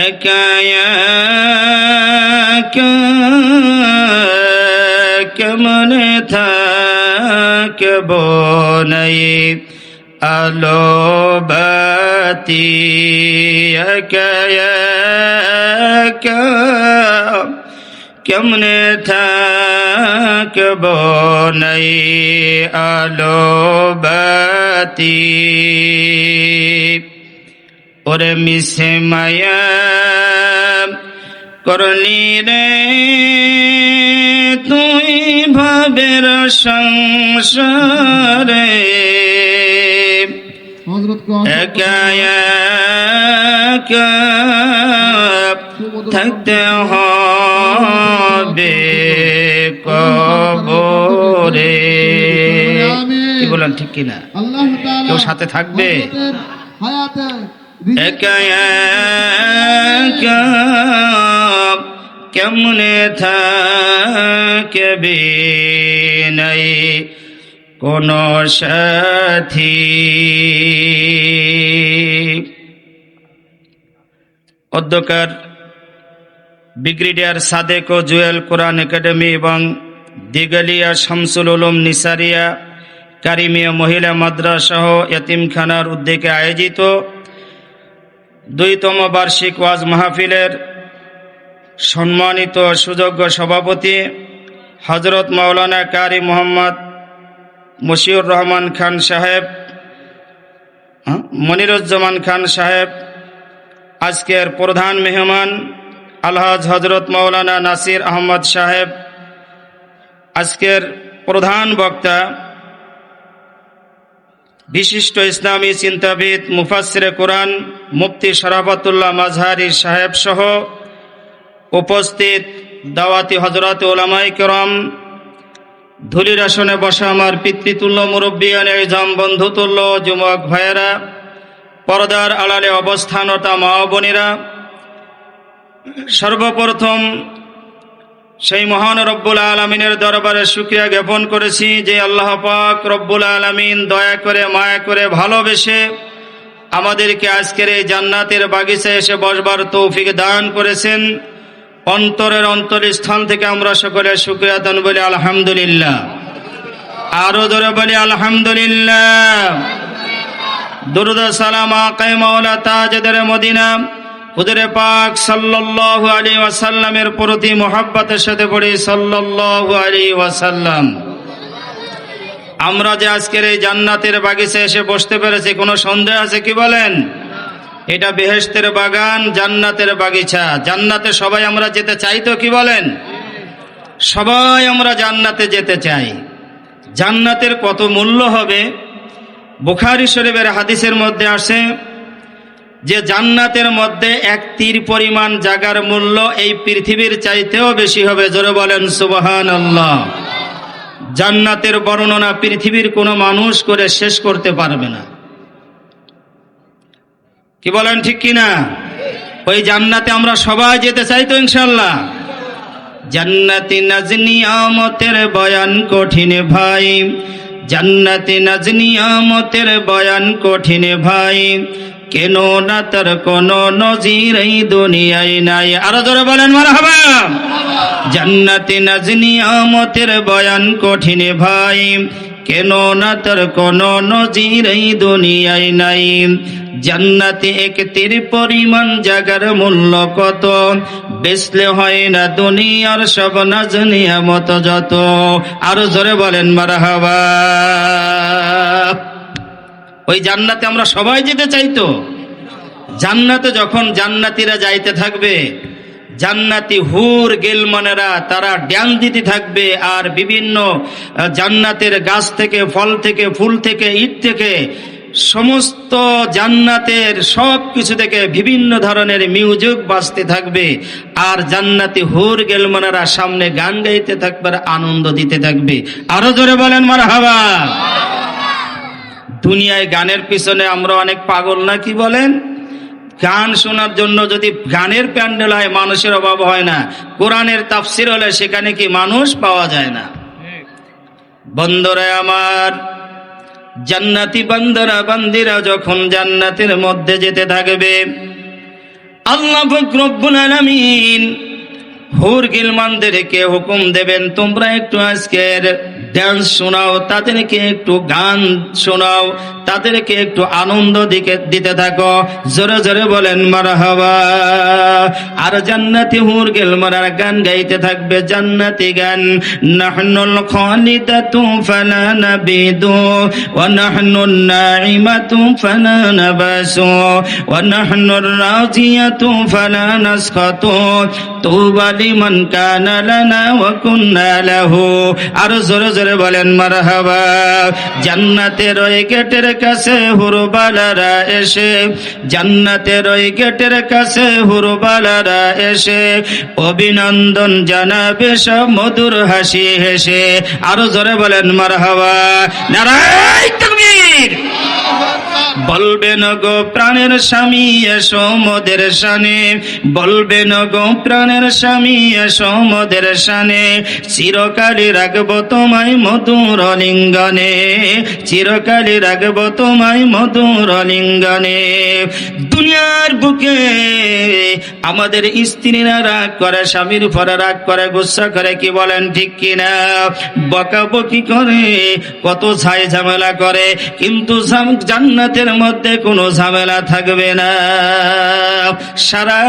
একা কেমনে থাকব নাই আলো বাতি একা কেমনে থাকব নাই আলো বাতি ওরে মিশে মায়া করলি রে তুই ভাবের সংসারে একা থাকতে হবে কবরে। কি বলেন ঠিক কিনা? কেউ সাথে থাকবে? একা কেমনে থাকবে নাই কোন সাথী। অধ্যকার ব্রিগেডিয়ার সাদেক ও জুয়েল কোরআন একাডেমি এবং দিগালিয়া শামসুল উলুম নিসারিয়া কারিমিয়া মহিলা মাদ্রাসা ও এতিমখানার উদ্যোগে আয়োজিত 2তম বার্ষিক ওয়াজ মাহফিলের সম্মানিত সুযোগ্য সভাপতি হযরত মাওলানা কারি মোহাম্মদ মশিউর রহমান খান সাহেব, মনিরুজ্জামান খান সাহেব, আজকের প্রধান মেহমান আলহাজ হযরত মাওলানা নাসির আহমদ সাহেব, আজকের প্রধান বক্তা বিশিষ্ট ইসলামী চিন্তাবিদ মুফাসসিরে কোরআন মুফতি শরাফতুল্লাহ মাজহারি সাহেব সহ উপস্থিত দাওয়াতি হযরত উলামায়ে কেরাম, ধুলির আসনে বসা আমার পিতৃতুল্য মুরব্বিয়ানে ইজাম বন্ধুতুল্য যুবক ভাইয়েরা, পর্দার আড়ালে অবস্থানরত মা ও বোনেরা, সর্বপ্রথম সেই মহান রব্বুল আলামিনের দরবারে শুকরিয়া জ্ঞাপন করেছি যে আল্লাহ পাক রব্বুল আলামিন দয়া করে মায়া করে ভালোবেসে আমাদেরকে আজকের এই জান্নাতের বাগিচায় এসে বসবার তৌফিক দান করেছেন। অন্তরের অন্তরস্থান থেকে আমরা সকলে শুকরিয়া দান বলি আলহামদুলিল্লাহ। আরো জোরে বলি আলহামদুলিল্লাহ। দুরুদ সালাম আকায়ে মাওলা তাজদার মদিনা হুজুরে পাক সাল্লাল্লাহু আলাইহি ওয়াসাল্লামের প্রতি মুহাব্বতের সাথে পড়ি সাল্লাল্লাহু আলাইহি ওয়াসাল্লাম। আমরা যে আজকের এই জান্নাতের বাগিচায় এসে বসতে পেরেছি, কোনো সন্দেহ আছে কি বলেন? এটা বেহেশতের বাগান, জান্নাতের বাগিচা। জান্নাতে সবাই আমরা যেতে চাই তো কি বলেন? সবাই আমরা জান্নাতে যেতে চাই। জান্নাতের কত মূল্য হবে? বুখারী শরীফের হাদিসের মধ্যে আসে যে জান্নাতের মধ্যে এক তীর পরিমাণ জায়গার মূল্য এই পৃথিবীর চাইতেও বেশি হবে। জোরে বলেন সুবহানাল্লাহ। জান্নাতের বর্ণনা পৃথিবীর কোনো মানুষ করে শেষ করতে পারবে না। কি বলেন ঠিক কিনা? ওই জান্নাতে আমরা সবাই যেতে চাই তো ইনশাআল্লাহ। জান্নাতি নাজনিয়ামতের বয়ান কঠিন ভাই, জান্নাতি নাজনিয়ামতের বয়ান কঠিন ভাই, কেন না তার কোন নজির এই দুনিয়ায় নাই। আরো জোরে বলেন মারহাবা। জান্নাতি নাজনিয়ামতের বয়ান কঠিন ভাই, কেন না তার কোন নজির এই দুনিয়ায় নাই। জান্নাতে এক তীর পরিমাণ জায়গার মূল্য কত, বেচলে হয় না দুনিয়ার সব নাজনিয়ামত যত। আরো জোরে বলেন মারহাবা। ওই জান্নাতে আমরা সবাই যেতে চাই তো। জান্নাতে যখন জান্নাতীরা যাইতে থাকবে, জান্নাতি হুর গিলমানেরা তারা ড্যান্স দিতে থাকবে, আর বিভিন্ন জান্নাতের গাছ থেকে, ফল থেকে, ফুল থেকে, ইট থেকে, সমস্ত জান্নাতের সব কিছু থেকে বিভিন্ন ধরনের মিউজিক বাজতে থাকবে, আর জান্নাতি হুর গিলমানেরা সামনে গান গাইতে থাকবে, আনন্দ দিতে থাকবে। আরো জোরে বলেন মারহাবা। দুনিয়ায় গানের পিছনে আমরা অনেক পাগল না কি বলেন? গান শোনার জন্য যদি গানের প্যান্ডেল হয় মানুষের অভাব হয় না, কোরআনের তাফসির হলে সেখানে কি মানুষ পাওয়া যায় না? বন্ধুরা আমার, জান্নাতি বান্দারা বান্দিরা যখন জান্নাতের মধ্যে যেতে থাকবে, আল্লাহ পাক রব্বুল আলামিন হুর গিলমানদেরকে হুকুম দেবেন, তোমরা একটু আজকের ডান্স শোনাও, তাদেরকে একটু গান শোনাও, তাদেরকে একটু আনন্দ দিতে থাকো। জোরে জোরে বলেন মারহাবা। আর জান্নাতি হুর গিলমানরা গান গাইতে থাকবে, জান্নাতি গান। নাহনুল খালিদাতু ফালা নাবিদু ওয়া নাহনুন নাঈমাতু ফালা নাবাসু ওয়া নাহনুর রাজিয়াতু ফালা নাসখাতু তুবা লিমান কানা লানা ওয়া কুন্না লাহু। আর জোরে জোরে বলেন মারহাবা। জান্নাতের ওই গেটের কাছে হুরবালারা এসে, জান্নাতের ওই গেটের কাছে হুরবালারা এসে অভিনন্দন জানাবে সব মধুর হাসি হেসে। আরো জোরে বলেন মারহাবা। নারায়ে তাকবীর। বলবেন গো প্রাণের স্বামী এসো মোদের শানে, বলবেন গো প্রাণের স্বামী এসো মোদের শানে, চিরকালই রাখবো তোমায় মধুর লিঙ্গনে, চিরকালই রাখবো তোমায় মধুর লিঙ্গনে। দুনিয়ার বুকে আমাদের স্ত্রীরা রাগ করে, স্বামীর উপরে রাগ করে, গুসা করে, কি বলেন ঠিক কিনা? বকাবকি করে, কত ছাই ঝামেলা করে, কিন্তু জান্নাতের মধ্যে কোনো ঝামেলা থাকবে না। সারা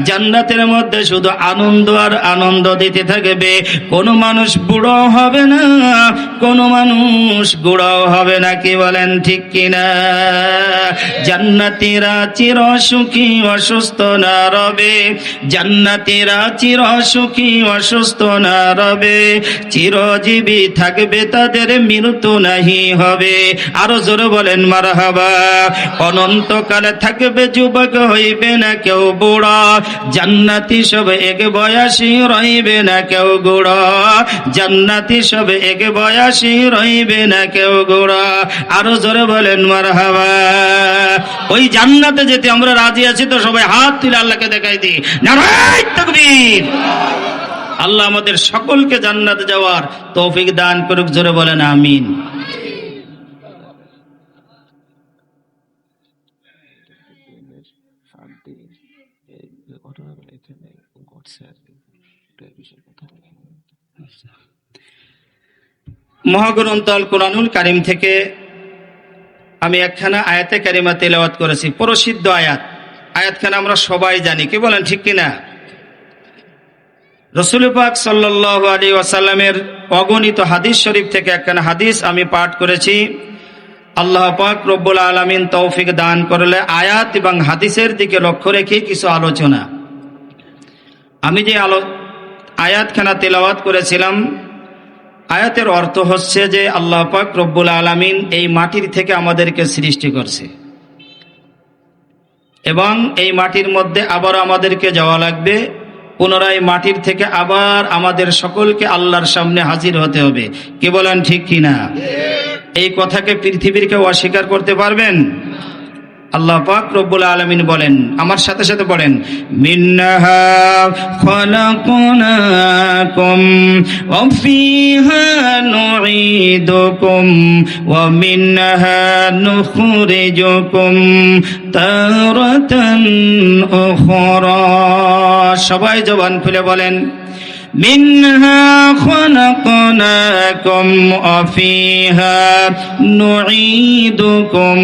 জান্নাতের মধ্যে শুধু আনন্দ আর আনন্দ দিতে থাকবে। কোনো মানুষ বুড়ো হবে না, কোনো মানুষ বুড়াও হবে না, কি বলেন ঠিক কিনা? জান্নাতীরা চির সুখী অসুস্থ না রবে, জান্নাতীরা চির সুখী অসুস্থ না রবে, চিরজীবী থাকবে, তাদের মৃত্যু নাহি হবে। আরো জোরে বলেন মারহাবা। অনন্তকালে থাকবে, যুবক হইবে না কেউ বুড়া, জান্নাতি সব এক বয়সী রইবে না কেউ বুড়া, জান্নাতি সব এক বয়সী রইবে না কেউ বুড়া। আরো জোরে বলেন মারহাবা। ওই জান্নাতে যেতে আমরা রাজি আছি তো? সবাই হাত তুলে আল্লাহকে দেখাই দিই, নারায়ে তাকবীর। আল্লাহ আমাদের সকলকে জান্নাতে যাওয়ার তৌফিক দান করুক। জোরে বলেন আমিন। মহাগ্রন্থ আল কোরআনুল কারীম থেকে আমি একখানা আয়াতে কারিমা তেলাওয়াত করেছি, প্রসিদ্ধ আয়াত। আয়াতখানা আমরা সবাই জানি, কি বলেন ঠিক কিনা? রাসূল পাক সাল্লাল্লাহু আলাইহি ওয়াসাল্লামের অগণিত হাদিস শরীফ থেকে একখানা হাদিস আমি পাঠ করেছি। আল্লাহ পাক রব্বুল আলামিন তৌফিক দান করলে আয়াত এবং হাদিসের দিকে লক্ষ্য রেখে কিছু আলোচনা। আমি যে আয়াতখানা তেলাওয়াত করেছিলাম, আয়াতের অর্থ হচ্ছে যে আল্লাহ পাক রব্বুল আলামিন এই মাটির থেকে আমাদেরকে সৃষ্টি করছে এবং এই মাটির মধ্যে আবার আমাদেরকে যাওয়া লাগবে। পুনরায় মাটির থেকে আবার আমাদের সকলকে আল্লাহর সামনে হাজির হতে হবে, কি বলেন ঠিক কিনা? এই কথাকে পৃথিবীর কেউ অস্বীকার করতে পারবেন? আল্লাহ পাক রব্বুল আলামিন বলেন, আমার সাথে সাথে বলেন, মিনহা খলাকনাকুম ওয়া ফিহা নুঈদুকুম ওয়া মিনহা নুখরিজুকুম তারাতান উখরা। সবাই জবান খুলে বলেন, মিনহা খলাকনাকুম ওয়া ফিহা নুঈদুকুম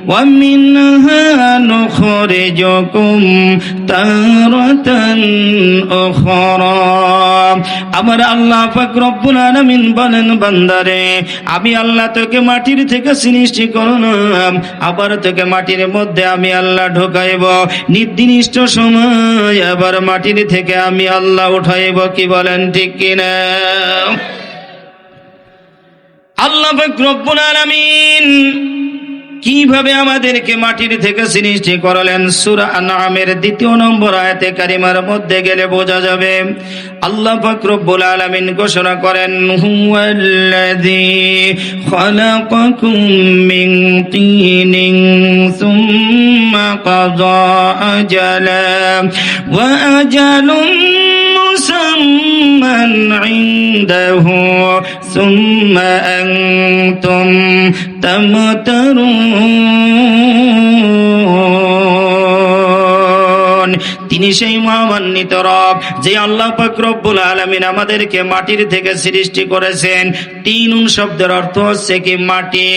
ওয়া মিনহা নুখরিজুকুম তারাতান উখরা। আমার আল্লাহ পাক রব্বুল আলামিন বলেন, বান্দারে আমি আল্লাহ তোকে মাটির থেকে সৃষ্টি করলাম, আবার তোকে মাটির মধ্যে আমি আল্লাহ ঢোকাইব, নির্দিষ্ট সময় আবার মাটির থেকে আমি আল্লাহ উঠাইব, কি বলেন ঠিক কিনা? আল্লাহ পাক রব্বুল আলামিন কিভাবে আমাদেরকে মাটির থেকে সৃষ্টি করলেন সূরা আনআমের ২ নম্বর আয়াতে কারিমার মধ্যে গেলে বোঝা যাবে। আল্লাহ পাক রব্বুল আলামিন ঘোষণা করেন, হুয়াল্লাযী খালাকাকুম মিন তিনিন সুম্মা কাযা আজালান ওয়া আজালুন মুসাম্মান ইনদাহু সুম্মা আনতুম তামতারুন। তিনি সেই মহামান্বিত রব যে আল্লাহ পাক রব্বুল আলামিন আমাদেরকে মাটির থেকে সৃষ্টি করেছেন। তিনুন শব্দের অর্থ হচ্ছে কি মাটি।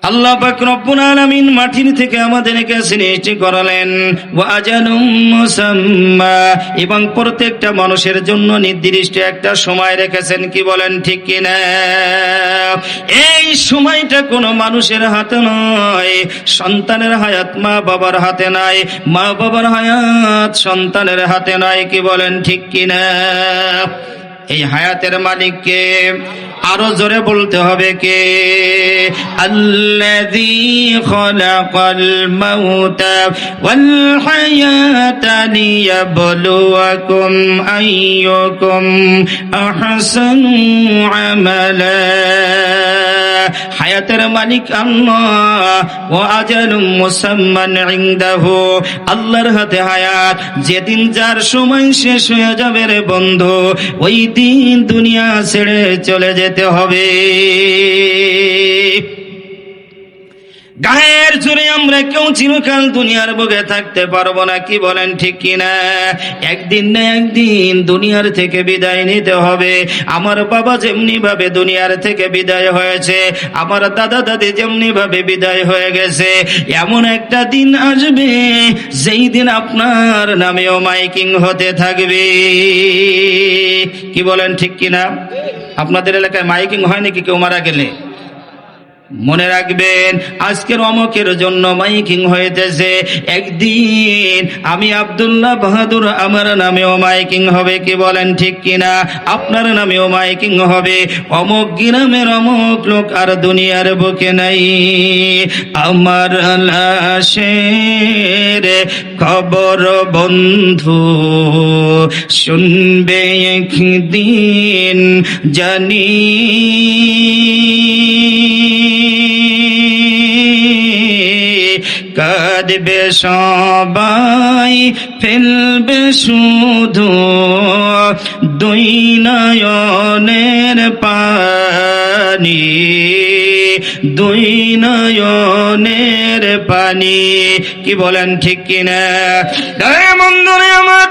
আল্লাহ পাক রব্বুল আলামিন মাটির থেকে আমাদেরকে সৃষ্টি করালেন। ওয়া আজালুম মুসাম্মা, এবং প্রত্যেকটা মানুষের জন্য নির্দিষ্ট একটা সময় রেখেছেন। কি বলেন ঠিক কিনা? এই সময়টা কোনো মানুষের হাতে নয়। সন্তানের হায়াত মা বাবার হাতে নাই, মা বাবার হায়াত সন্তানের হাতে নয়। কি বলেন ঠিক কিনা? এই হায়াতের মালিককে আরো জোরে বলতে হবে কে? আল্লাযী খালাকাল মাউতা ওয়াল হায়াতা লিয়াবলুয়াকুম আইয়ুকুম আহসানু আমালা। হায়াতের মালিক আল্লাহ। ওয়া আজালুম মুসাম্মান ইনদাহু, আল্লাহর হাতে হায়াত। যেদিন যার সময় শেষ হয়ে যাবে রে বন্ধু, ওই দিন দুনিয়া ছেড়ে চলে যেতে হবে। গায়ের জোরে আমরা কেউ চিরকাল দুনিয়ার বুকে থাকতে পারবো না। কি বলেন ঠিক কিনা? একদিন না একদিন দুনিয়ার থেকে বিদায় নিতে হবে। আমার বাবা যেমনি ভাবে দুনিয়ার থেকে বিদায় হয়েছে, আমার দাদা দাদি যেমনি ভাবে বিদায় হয়ে গেছে, এমন একটা দিন আসবে যেই দিন আপনার নামেও মাইকিং হতে থাকবে। কি বলেন ঠিক কিনা? আপনাদের এলাকায় মাইকিং হয় নাকি কেউ মারা গেলে? মনে রাখবেন, আজকের অমকের জন্য মাইকিং হইতেছে। একদিন আমি আব্দুল্লাহ বাহাদুর, আমার নামেও মাইকিং হবে। কি বলেন ঠিক কিনা? আপনার নামেও মাইকিং হবে। অমক গ্রামের অমক লোক আর দুনিয়ার বুকে নাই। আমার লাশের খবর বন্ধু শুনবে একদিন জানি। কাঁদবে সবাই, ফেলবে শুধু দুই নয়নের পানি, দুই নয়নের পানি। কি বলেন ঠিক কিনা? বন্ধুরে আমার,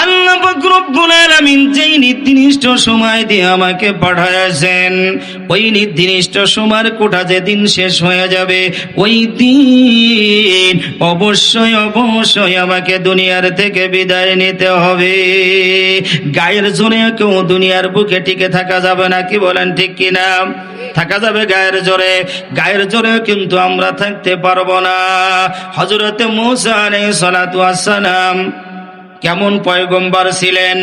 আল্লাহ পাক রব্বুল আলামিন যেই নির্দিষ্ট সময় দিয়ে আমাকে পাঠাইছেন, ওই নির্দিষ্ট সময়ের কোটা যেদিন শেষ হয়ে যাবে, ওই দিন অবশ্যই অবশ্যই আমাকে দুনিয়ার থেকে বিদায় নিতে হবে। গায়ের জোরে কেউ দুনিয়ার বুকে টিকে থাকা যাবে না। কি বলেন ঠিক কিনা? থাকা যাবে গায়ের জোরে, গায়ের জোরে কিন্তু আমরা থাকতে পারবো না। হযরতে মূসা আলাইহিস সালাতু ওয়াস সালাম কেমন পয়গম্বর ছিলেন?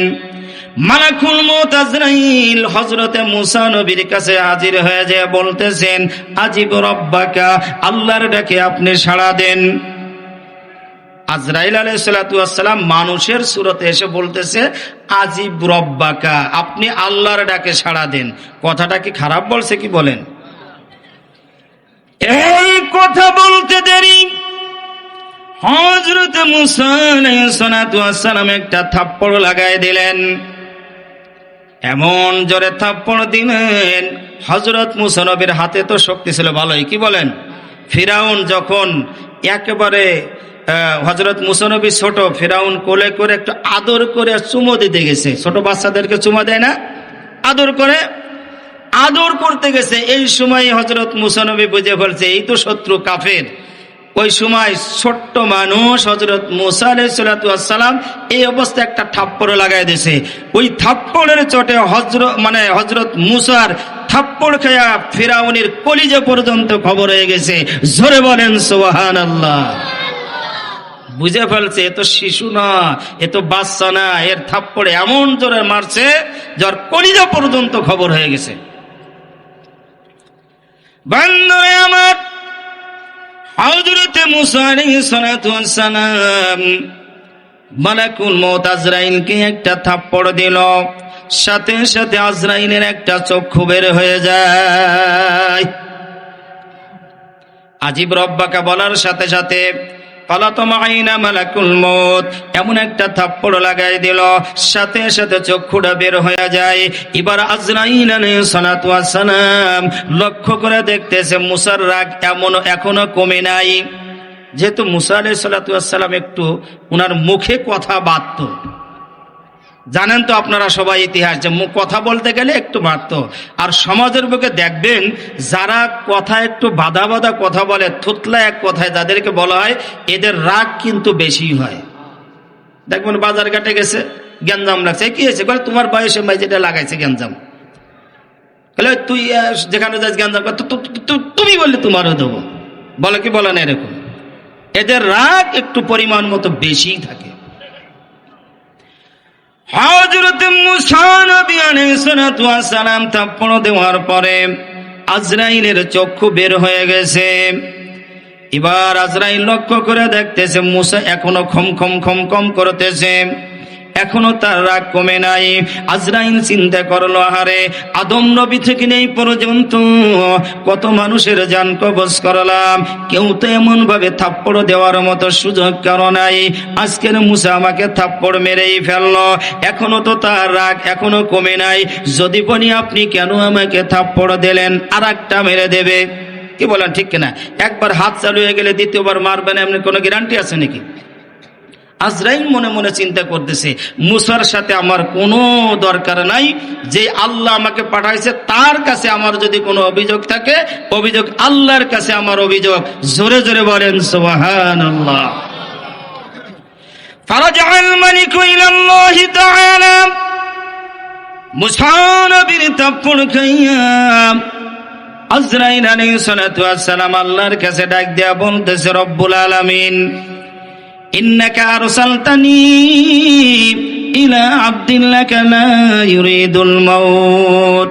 মালাকুল মউত আজরাইল হযরতে মূসা নবীর কাছে হাজির হয়ে যায়, বলতেছেন আজিব রব্বাকা, আল্লাহর ডাকে আপনি সাড়া দেন। আজরাইল আলাইহিস সালাতু ওয়াস সালাম মানুষের সুরতে এসে বলতেছে আজিব রব্বাকা, আপনি আল্লাহর ডাকে সাড়া দেন। কথাটা কি খারাপ বলছে? কি বলেন? এই কথা বলতে দেরি হযরত মূসা আলাইহিস সালাতু ওয়াস সালাম একটা থাপ্পড় লাগায় দিলেন। এমন জোরে থাপ্পড় দিলেন, হযরত মূসা নবীর হাতে তো শক্তি ছিল ভালোই। কি বলেন? ফিরাউন যখন একেবারে হযরত মূসা নবী ছোট, ফিরাউন কোলে করে একটু আদর করে চুমো দিতে গেছে। ছোট বাচ্চাদেরকে চুমো দেয় না? আদর করে, আদর করতে গেছে। এই সময় হযরত মূসা নবী বুঝে ফেলছে এই তো শত্রু কাফের। ওই সময় ছোট্ট মানুষ হযরত মূসা আলাইহিস সালাতু ওয়াস সালাম এই অবস্থা একটা থাপ্পড় লাগায় দিয়েছে। ওই থাপ্পড়ের চোটে হযরত মূসার থাপ্পড় খেয়া ফিরাউনের কলিজা পর্যন্ত খবর হয়ে গেছে। জোরে বলেন সুবহানাল্লাহ। বুঝে ফেলছে এ তো শিশু না, এ তো বাচ্চা না, এর থাপ্পড়ে এমন জোরে মারছে যার কলিজা পর্যন্ত খবর হয়ে গেছে। বন্ধুরে আমার, হযরতে মূসা আলাইহিস সালাতু ওয়াস সালাম মালাকুল মউত আজরাইলকে একটা থাপ্পড় দিল। সাথে সাথে আজরাইলের একটা চক্ষু বের হয়ে যায়। আজিব রব্বাকা বলার সাথে সাথে ফালাতমাইনা মালাকুল মউত, এমন একটা থাপ্পড় লাগাই দিল, সাথে সাথে চক্ষুটা বের হয়ে যায়। এবার আজরাইল আলাইহিস সালাতু ওয়াস সালাম লক্ষ্য করে দেখতেছে মুসার রাগ এখনো কমে নাই। যেহেতু মুসা আলাইহিস সালাতু ওয়াস সালাম একটু উনার মুখে কথা বাড়ত, জানেন তো আপনারা সবাই ইতিহাস, যে কথা বলতে গেলে একটু বাড়ত। আর সমাজের বুকে দেখবেন যারা কথা একটু বাধা বাধা কথা বলে, থুতলা এক কথায় যাদেরকে বলা হয়, এদের রাগ কিন্তু বেশি হয়। দেখবেন বাজার ঘাটে গেছে, গ্যাঞ্জাম লাগছে, কি হয়েছে? বলে তোমার বয়সে ভাই যেটা লাগাইছে গ্যাঞ্জাম, বলে তুই যেখানে যাস গ্যাঞ্জাম, তুমি বললে তোমারও দেবো, বলে কি বলে না এরকম। এদের রাগ একটু পরিমাণ মতো বেশি থাকে। হযরত মুসা নবী আলাইহিস সালাতু ওয়াস সালাম থাপ্পড় দেওয়ার পরে আজরাইলের চক্ষু বের হয়ে গেছে। এবার আজরাইল লক্ষ্য করে দেখতেছে মুসা এখনো খম খম খম খম করতেছে, এখনো তার রাগ কমে নাই। আজরাইল চিন্তা করলো, আহারে আদম নবী থেকে নেই পর্যন্ত কত মানুষের জান কবজ করলাম, কেউ তো এমন ভাবে থাপ্পড় দেওয়ার মতো সুযোগ কারো নাই। আজকের মুসা আমাকে থাপ্পড় মেরেই ফেললো, এখনো তো তার রাগ এখনো কমে নাই। যদি বলি আপনি কেন আমাকে থাপ্পড় দিলেন, আর একটা মেরে দেবে, কি বলেন ঠিক কিনা? একবার হাত চালু হয়ে গেলে দ্বিতীয়বার মারবেন এমন কোনো গ্যারান্টি আছে নাকি? আজরাইল মনে মনে চিন্তা করতেছে, মুসার সাথে আমার কোনো দরকার নাই, যে আল্লাহ আমাকে পাঠাইছে তার কাছে আমার যদি কোনো অভিযোগ থাকে, অভিযোগ আল্লাহর কাছে আমার অভিযোগ। জোরে জোরে বলেন সুবহানাল্লাহ। ফারাজাল মালিকু ইলাল্লাহি তাআলা, মুসা নবীর থাপ্পড় খাইয়া আজরাইল আলাইহিস সালাতু ওয়াস সালাম আল্লাহর কাছে ডাক দেয়া বলতেছে, রব্বুল আলামিন ইন্নাকা আরসালতানি ইলা আবদিন লাকা লা ইউরিদুল মাউত।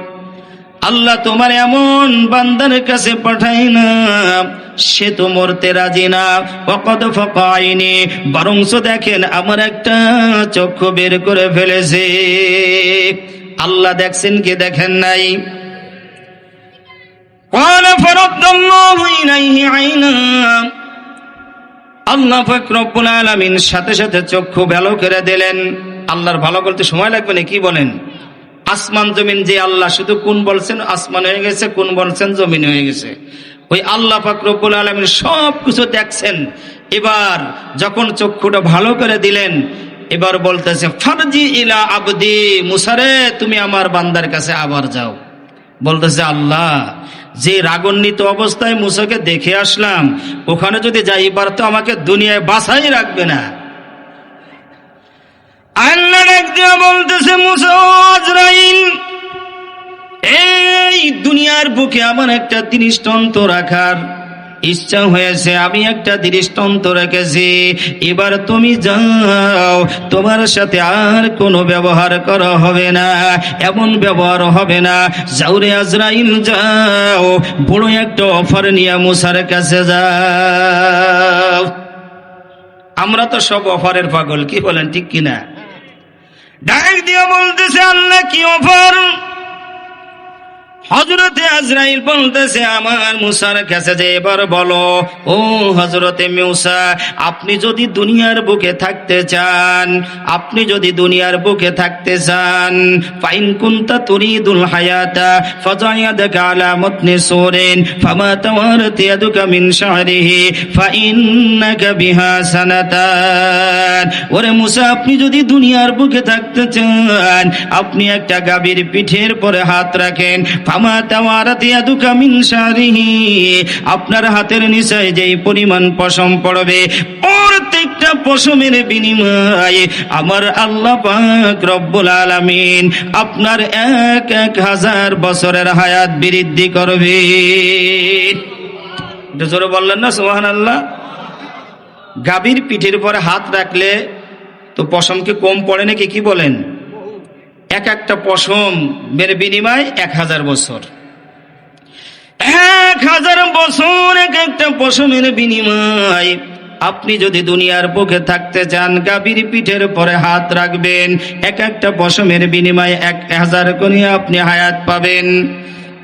আল্লাহ তোমার এমন বান্দার কাছে পাঠাইলাম, সে তো মরতে রাজি না। ওয়াকাদ ফাকাইনি, বরংস দেখেন আমার একটা চক্ষু বের করে ফেলেছে। আল্লাহ দেখছেন কি দেখেন নাই? ক্বালা ফারাদ্দাল্লাহু ইলাইহি আইনা, আল্লাহ পাক রব্বুল আলামিন সাথে সাথে চক্ষু ভালো করে দিলেন। আল্লাহর ভালো করতে সময় লাগবে না, কি বলেন? আসমান জমিন যে আল্লাহ, শুধু কোন বলছেন আসমান হয়ে গেছে, কোন বলছেন জমিন হয়ে গেছে, ওই আল্লাহ পাক রব্বুল আলামিন সব কিছু দেখছেন। এবার যখন চক্ষুটা ভালো করে দিলেন, এবার বলতেছে ফারজি ইলা আবদি, মুসারে তুমি আমার বান্দার কাছে আবার যাও। বলতেছে আল্লাহ, যে রাগান্বিত অবস্থায় মুসাকে দেখে আসলাম, ওখানে যদি যাই এবার তো আমাকে দুনিয়ায় বাঁচাই রাখবে না। আল্লাহ একদিন বলতেছে, মুসা আজরাইল, এই দুনিয়ার বুকে আমার একটা দৃষ্টান্ত রাখার ইচ্ছা হয়েছে, আমি একটা দৃষ্টান্ত রেখেছি। এবার তুমি যাও, তোমার সাথে আর কোনো ব্যবহার করা হবে না, এমন ব্যবহার হবে না। যাও রে আজরাইল যাও, বড় একটা অফার নিয়ে মুসার কাছে যাও। আমরা তো সব অফারের পাগল, কি বলেন ঠিক কিনা? ডাক দিয়ে বলতেছে, আল্লাহ কি অফার? হযরতে আজরাইল বলতেছে, আমার মুসার কাছে যে এবার বলো, ও হযরতে মুসা, আপনি যদি দুনিয়ার বুকে থাকতে চান, আপনি যদি দুনিয়ার বুকে থাকতে চান, ফাইন কুনতা তুরিদুল হায়াতা ফাজায়াদাকা আলা মাতনি সুরিন ফামা তাওয়ারাত ইয়াদুকা মিন শাহরিহি ফাইন্নাকা বিহা সানাতান। ওরে মুসা, আপনি যদি দুনিয়ার বুকে থাকতে চান, আপনি একটা গাভীর পিঠের পরে হাত রাখেন, আপনার হাতের নিচে যেই পরিমাণ পশম পড়বে, প্রত্যেকটা পশমের বিনিময়ে আমার আল্লাহ পাক রব্বুল আলামিন আপনার 1000 বছরের হায়াত বৃদ্ধি করবে। জোরে বললেন না সুবহানাল্লাহ? গাভীর পিঠের পরে হাত রাখলে তো পশম কি কম পড়ে নাকি, কি বলেন? এক একটা পশম মেরে বিনিময় 1000 বছর, 1000 বছর এক একটা পশমের বিনিময়। আপনি যদি দুনিয়ার বুকে থাকতে চান, গাভীর পিঠের পরে হাত রাখবেন, এক একটা পশমের বিনিময়ে 1000 করে আপনি হায়াত পাবেন।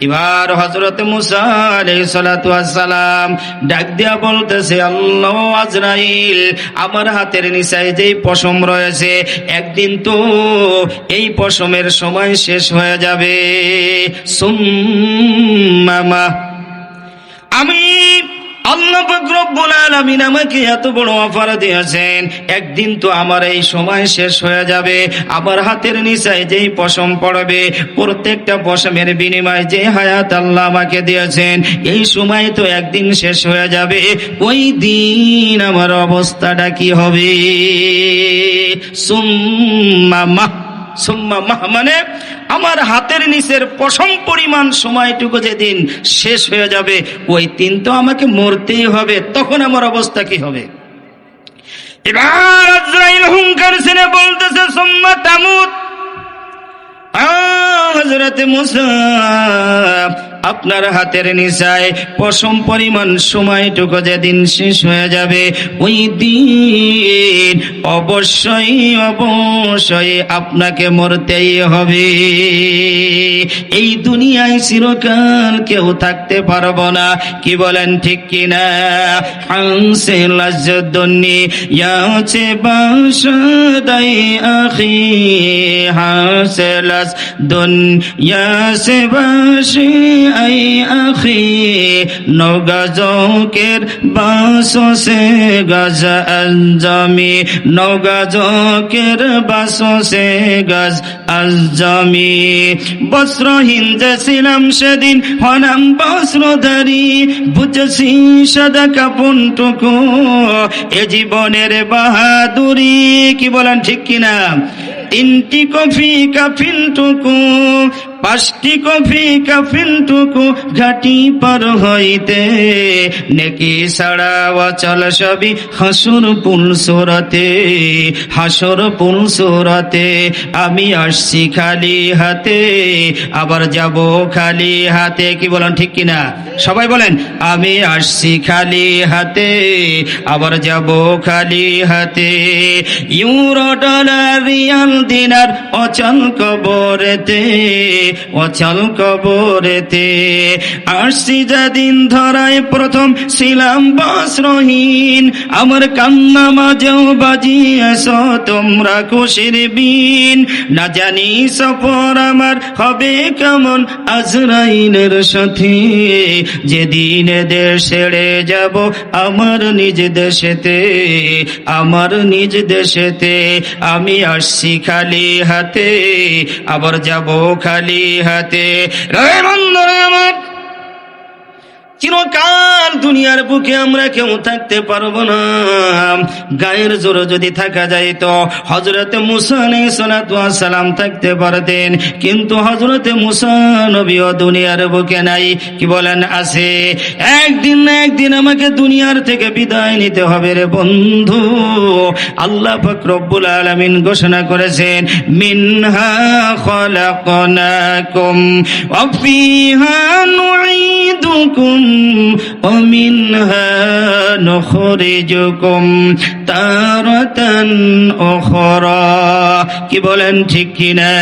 এবার হযরত মুসা আলাইহিস সালাতু ওয়াস সালাম ডাক দিয়া বলতেছে, আল্লাহ আজরাইল, আমার হাতের নিচায় যেই পশম রয়েছে, একদিন তো এই পশমের সময় শেষ হয়ে যাবে। সুম্মা, আমি আল্লাহ পাক রব্বুল আলামিন আমাকে এত বড় অফার দিয়েছেন, একদিন তো আমার এই সময় শেষ হয়ে যাবে। আমার হাতের নিচায় যেই পশম পড়বে, প্রত্যেকটা পশমের বিনিময়ে যে হায়াত আল্লাহ আমাকে দিয়েছেন, এই সময় তো একদিন শেষ হয়ে যাবে। ওই দিন আমার অবস্থাটা কি হবে? সুম্মা মানে আমার হাতের নিচের পশম পরিমাণ সময়টুকু যেদিন শেষ হয়ে যাবে, ওই দিন তো আমাকে মরতেই হবে। তখন আমার অবস্থা কি হবে? এবার আজরাইল হুঙ্কার ছেড়ে বলতেছে, সুম্মা তামুত। হযরত মুসা, আপনার হাতের নিচায় পশম পরিমাণ সময়টুকু যেদিন শেষ হয়ে যাবে, ওই দিন অবশ্যই অবশ্যই আপনাকে মরতেই হবে। এই দুনিয়ায় চিরকাল কেউ থাকতে পারবো না। কি বলেন ঠিক কিনা? হানসে লাজদুন্নি ইয়াছে বাশদাই আখি, হানসে লাজদুন্নিয়া সে বাশি আই আখি, নৌগাজকের বাসো সে গজ আজমি, নৌগাজকের বাসো সে গজ আজমি। বস্ত্রহীন যে ছিলাম সেদিন হলাম বস্ত্রধারী, বুঝেছি সাদা কাপনটুকু এ জীবনের বাহাদুরি। কি বলেন ঠিক কিনা? 3টি কফি কাফিনটুকু, 5টি কফি কাফিনটুকু ঘাটি পার হইতে, নেকি ছাড়া অচল সবই হাসুর পুলসুরাতে, হাসুর পুলসুরাতে। আমি আসছি খালি হাতে, আবার যাব খালি হাতে। কি বলেন ঠিক কিনা? সবাই বলেন, আমি আসছি খালি হাতে, আবার যাব খালি হাতে। ইউরো ডলার রিয়াল দিনার অচল কবরেতে, অচল কবরেতে। আসছি যেদিন ধরায় প্রথম ছিলাম বস্ত্রহীন, আমার কান্না মাঝেও বাজিয়েছ তোমরা খুশির বিন। না জানি সফর আমার হবে কেমন আজরাইলের সাথে, যেদিন দেশ ছেড়ে যাব আমার নিজ দেশেতে, আমার নিজ দেশেতে। আমি আসছি খালি হাতে, আবার যাব খালি হাতে। রে বন্ধুরা আমার, চিরকাল দুনিয়ার বুকে আমরা কেউ থাকতে পারবো না। গায়ের জোরে যদি থাকা যায় তো হযরত মুসা আলাইহিস সালাতু ওয়াস সালাম থাকতে পারতেন, কিন্তু হযরত মুসা নবীও দুনিয়ার বুকে নাই। কি বলেন? আছে। একদিন না একদিন আমাকে দুনিয়ার থেকে বিদায় নিতে হবে রে বন্ধু। আল্লাহ পাক রব্বুল আলামিন ঘোষণা করেছেন, মিনহা খলাকনাকুম ওয়া ফিহা নুঈদুকুম ওয়া মিনহা নুখরিজুকুম তারাতান উখরা। কি বলেন ঠিক কিনা?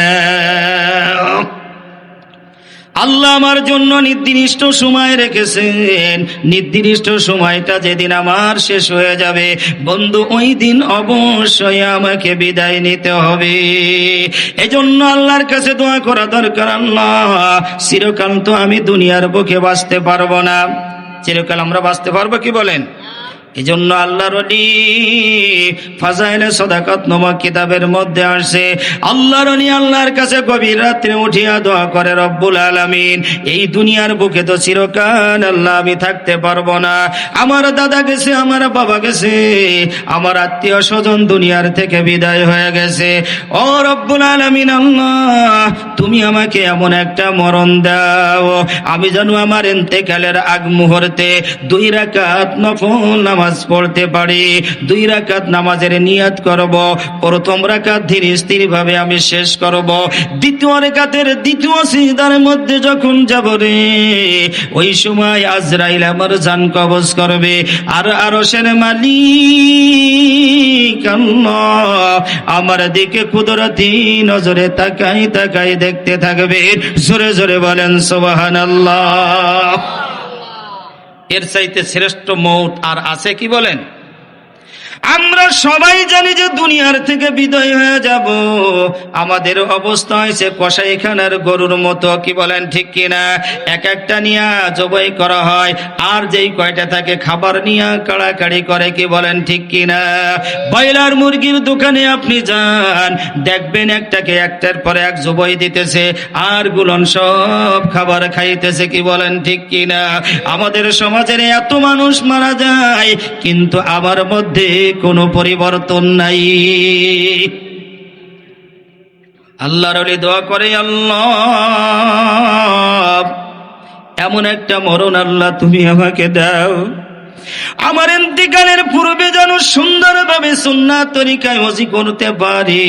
আল্লাহ আমার জন্য নির্দিষ্ট সময় রেখেছেন। নির্দিষ্ট সময়টা যেদিন আমার শেষ হয়ে যাবে বন্ধু, ওই দিন অবশ্যই আমাকে বিদায় নিতে হবে। এজন্য আল্লাহর কাছে দোয়া করা দরকার, আল্লাহ চিরকাল তো আমি দুনিয়ার বুকে বাঁচতে পারবো না। চিরকাল আমরা বাঁচতে পারবো? কি বলেন? এজন্য আল্লাহর ওলি ফাজাইলে সাদাকাত নামক কিতাবের মধ্যে আসে, আল্লাহর ওলি আল্লাহর কাছে গভীর রাত্রে উঠিয়া দোয়া করে, রব্বুল আলামিন এই দুনিয়ার বুকে তো চিরকাল আল্লাহ আমি থাকতে পারবো না। আমার দাদা গেছে, আমার বাবা গেছে, আমার আত্মীয় স্বজন দুনিয়ার থেকে বিদায় হয়ে গেছে। ও রব্বুল আলামিন, আল্লাহ তুমি আমাকে এমন একটা মরণ দাও, আমি যেন আমার ইন্তেকালের আগ মুহূর্তে 2 রাকাত নফল নামাজ নামাজ পড়তে পারি, 2 রাকাত নামাজের নিয়ত করব, প্রথম রাকাত ধীরে স্থির ভাবে আমি শেষ করব, দ্বিতীয় রাকাতের দ্বিতীয় সিজদার মধ্যে যখন যাব রে, ওই সময় আজরাইল আমার জান কবজ করবে। আর আরশের মালিক আল্লাহ আমার দিকে কুদরতি নজরে তাকাই তাকাই দেখতে থাকবে। জোরে জোরে বলেন সুবহানাল্লাহ। এর চাইতে শ্রেষ্ঠ মৌত আর আছে কি বলেন? আমরা সবাই জানি যে দুনিয়ার থেকে বিদায় হয়ে যাব, আমাদের অবস্থা হয়েছে কসাইখানার গরুর মতো, কি বলেন ঠিক কিনা? এক একটা নিয়ে জবাই করা হয়, আর যেই কয়টা থাকে খাবার নিয়ে কাড়াকাড়ি করে, কি বলেন ঠিক কিনা? ব্রয়লার মুরগির দোকানে আপনি যান, দেখবেন একটাকে একটার পরে এক জবাই দিতেছে, আর গুলন সব খাবার খাইতেছে, কি বলেন ঠিক কিনা? আমাদের সমাজের এত মানুষ মারা যায়, কিন্তু আমার মধ্যে কোনো পরিবর্তন নাই। আল্লাহর ওলি দোয়া করে, আল্লাহ এমন একটা মরণ আল্লাহ তুমি আমাকে দাও, আমার ইন্তিকালের পূর্বে যেন সুন্দরভাবে সুন্নাত তরিকায় ওযু করতে পারি।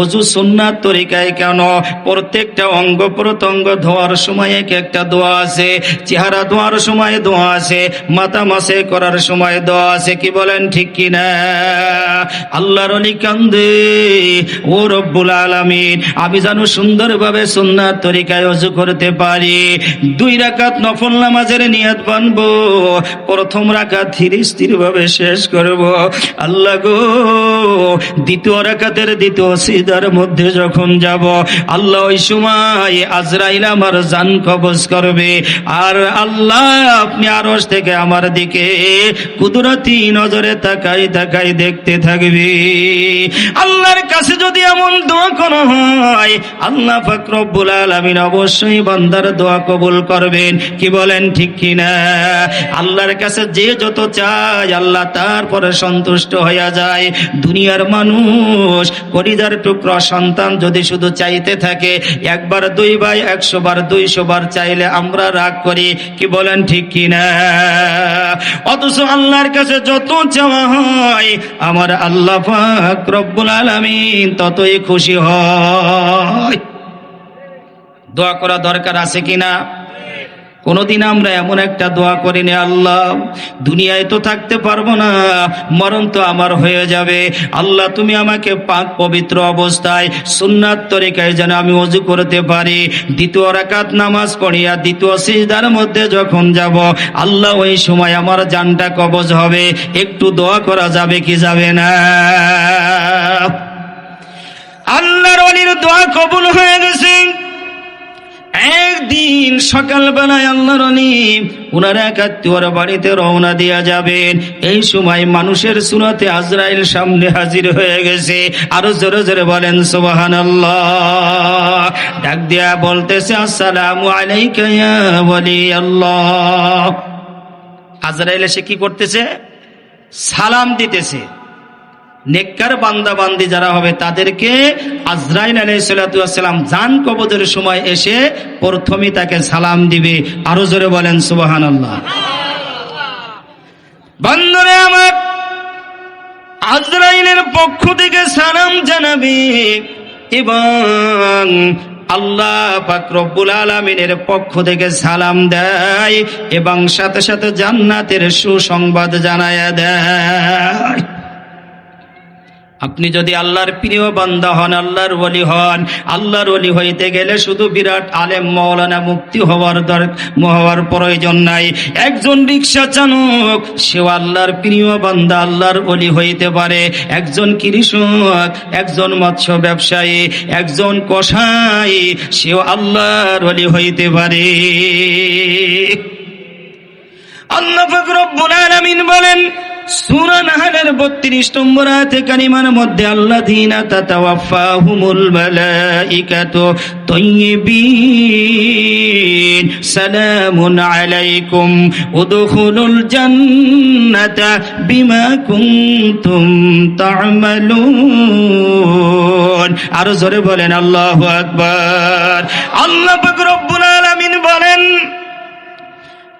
ওযু সুন্নাত তরিকায় কেন? প্রত্যেকটা অঙ্গ প্রত্যঙ্গ ধোয়ার সময় এক একটা দোয়া আছে, চেহারা ধোয়ার সময় দোয়া আছে, মাথা মাসে করার সময় দোয়া আছে, কি বলেন ঠিক কিনা? আল্লাহর ওলি কান্দে, ও রব্বুল আলামিন আমি যেন সুন্দরভাবে সুন্নাত তরিকায় ওযু করতে পারি। 2 রাকাত নফল নামাজের নিয়ত বানবো, প্রথম রাকাত ধীরে স্থির ভাবে শেষ করব। আল্লাহ গো, দ্বিতীয় রাকাতের দ্বিতীয় সিজদার মধ্যে যখন যাব, আল্লাহ ওই সময় আজরাইল আমার জান কবজ করবে। আর আল্লাহ আপনি আরশ থেকে আমার দিকে কুদরতি নজরে তাকাই তাকাই দেখতে থাকবে। আল্লাহর কাছে যদি এমন দোয়া করা হয়, আল্লাহ পাক রব্বুল আলামিন অবশ্যই বান্দার দোয়া কবুল করবেন, কি বলেন ঠিক কিনা? আল্লাহর কাছে যে যত চায় আল্লাহ তারপরে সন্তুষ্ট হইয়া যায়। দুনিয়ার মানুষ কলিজার টুকরা সন্তান যদি শুধু চাইতে থাকে, একবার 2 বার 100 বার 200 বার চাইলে আমরা রাগ করি, কি বলেন ঠিক কিনা? অথচ আল্লাহর কাছে যত চাওয়া হয় আমার আল্লাহ পাক রব্বুল আলামিন ততই খুশি হয়। দোয়া করা দরকার আছে কিনা? কোনদিন আমরা এমন একটা দোয়া করিনি, আল্লাহ দুনিয়ায় তো থাকতে পারবো না, মরণ তো আমার হয়ে যাবে, আল্লাহ তুমি আমাকে পাক পবিত্র অবস্থায় সুন্নাত তরিকায় যেন আমি ওযু করতে পারি, দ্বিতীয় রাকাত নামাজ পড়িয়া দ্বিতীয় সিজদার মধ্যে যখন যাব, আল্লাহ ওই সময় আমার জানটা কবজ হবে। একটু দোয়া করা যাবে কি যাবে না? আল্লাহর ওলির দোয়া কবুল হয়ে গেছে। একদিন সকালবেলায় আল্লাহর ওলি উনার এক আত্মীয়র বাড়িতে রওনা দিয়া যাবেন, এই সময় মানুষের সুরাতে আজরাইল সামনে হাজির হয়ে গেছে। আরো জোরে জোরে বলেন সুবহানাল্লাহ। ডাক দিয়া বলতেছে, আসসালামু আলাইকা ইয়া ওলি আল্লাহ। আজরাইল এসে কি করতেছে? সালাম দিতেছে। নেককার বান্দা বান্দি যারা হবে তাদেরকে আজরাইল আলাইহিস সালাতু ওয়াস সালাম জান কবজের সময় এসে প্রথমেই তাকে সালাম দিবে। আরো জোরে বলেন সুবহানাল্লাহ। বন্ধুরা আমার, আজরাইলের পক্ষ থেকে সালাম জানাবে এবং আল্লাহ পাক রব্বুল আলামিনের পক্ষ থেকে সালাম দেয় এবং সাথে সাথে জান্নাতের সুসংবাদ জানায়া দেয়। আপনি যদি আল্লাহর প্রিয় বান্দা হন, আল্লাহর ওলি হন, আল্লাহর ওলি হইতে গেলে শুধু বিরাট আলেম মাওলানা মুফতি হওয়ার প্রয়োজন নাই। একজন রিকশা চালক সেও আল্লাহর প্রিয় বান্দা, আল্লাহর ওলি হইতে পারে। একজন কৃষক, একজন মৎস্য ব্যবসায়ী, একজন কসাই সেও আল্লাহর ওলি হইতে পারে। আল্লাহ পাক রব্বুল আলামিন বলেন সূরা নাহলের 32 নম্বর আয়াতে কারিমার মধ্যে, আল্লাযীনা তাতাওয়াফাহুমুল মালাইকাতু তাইয়্যিবিন সালামুন আলাইকুম উদখুলুল জান্নাতা বিমা কুনতুম তা'মালুন। আরো জোরে বলেন আল্লাহু আকবার। আল্লাহ পাক রব্বুল আলামিন বলেন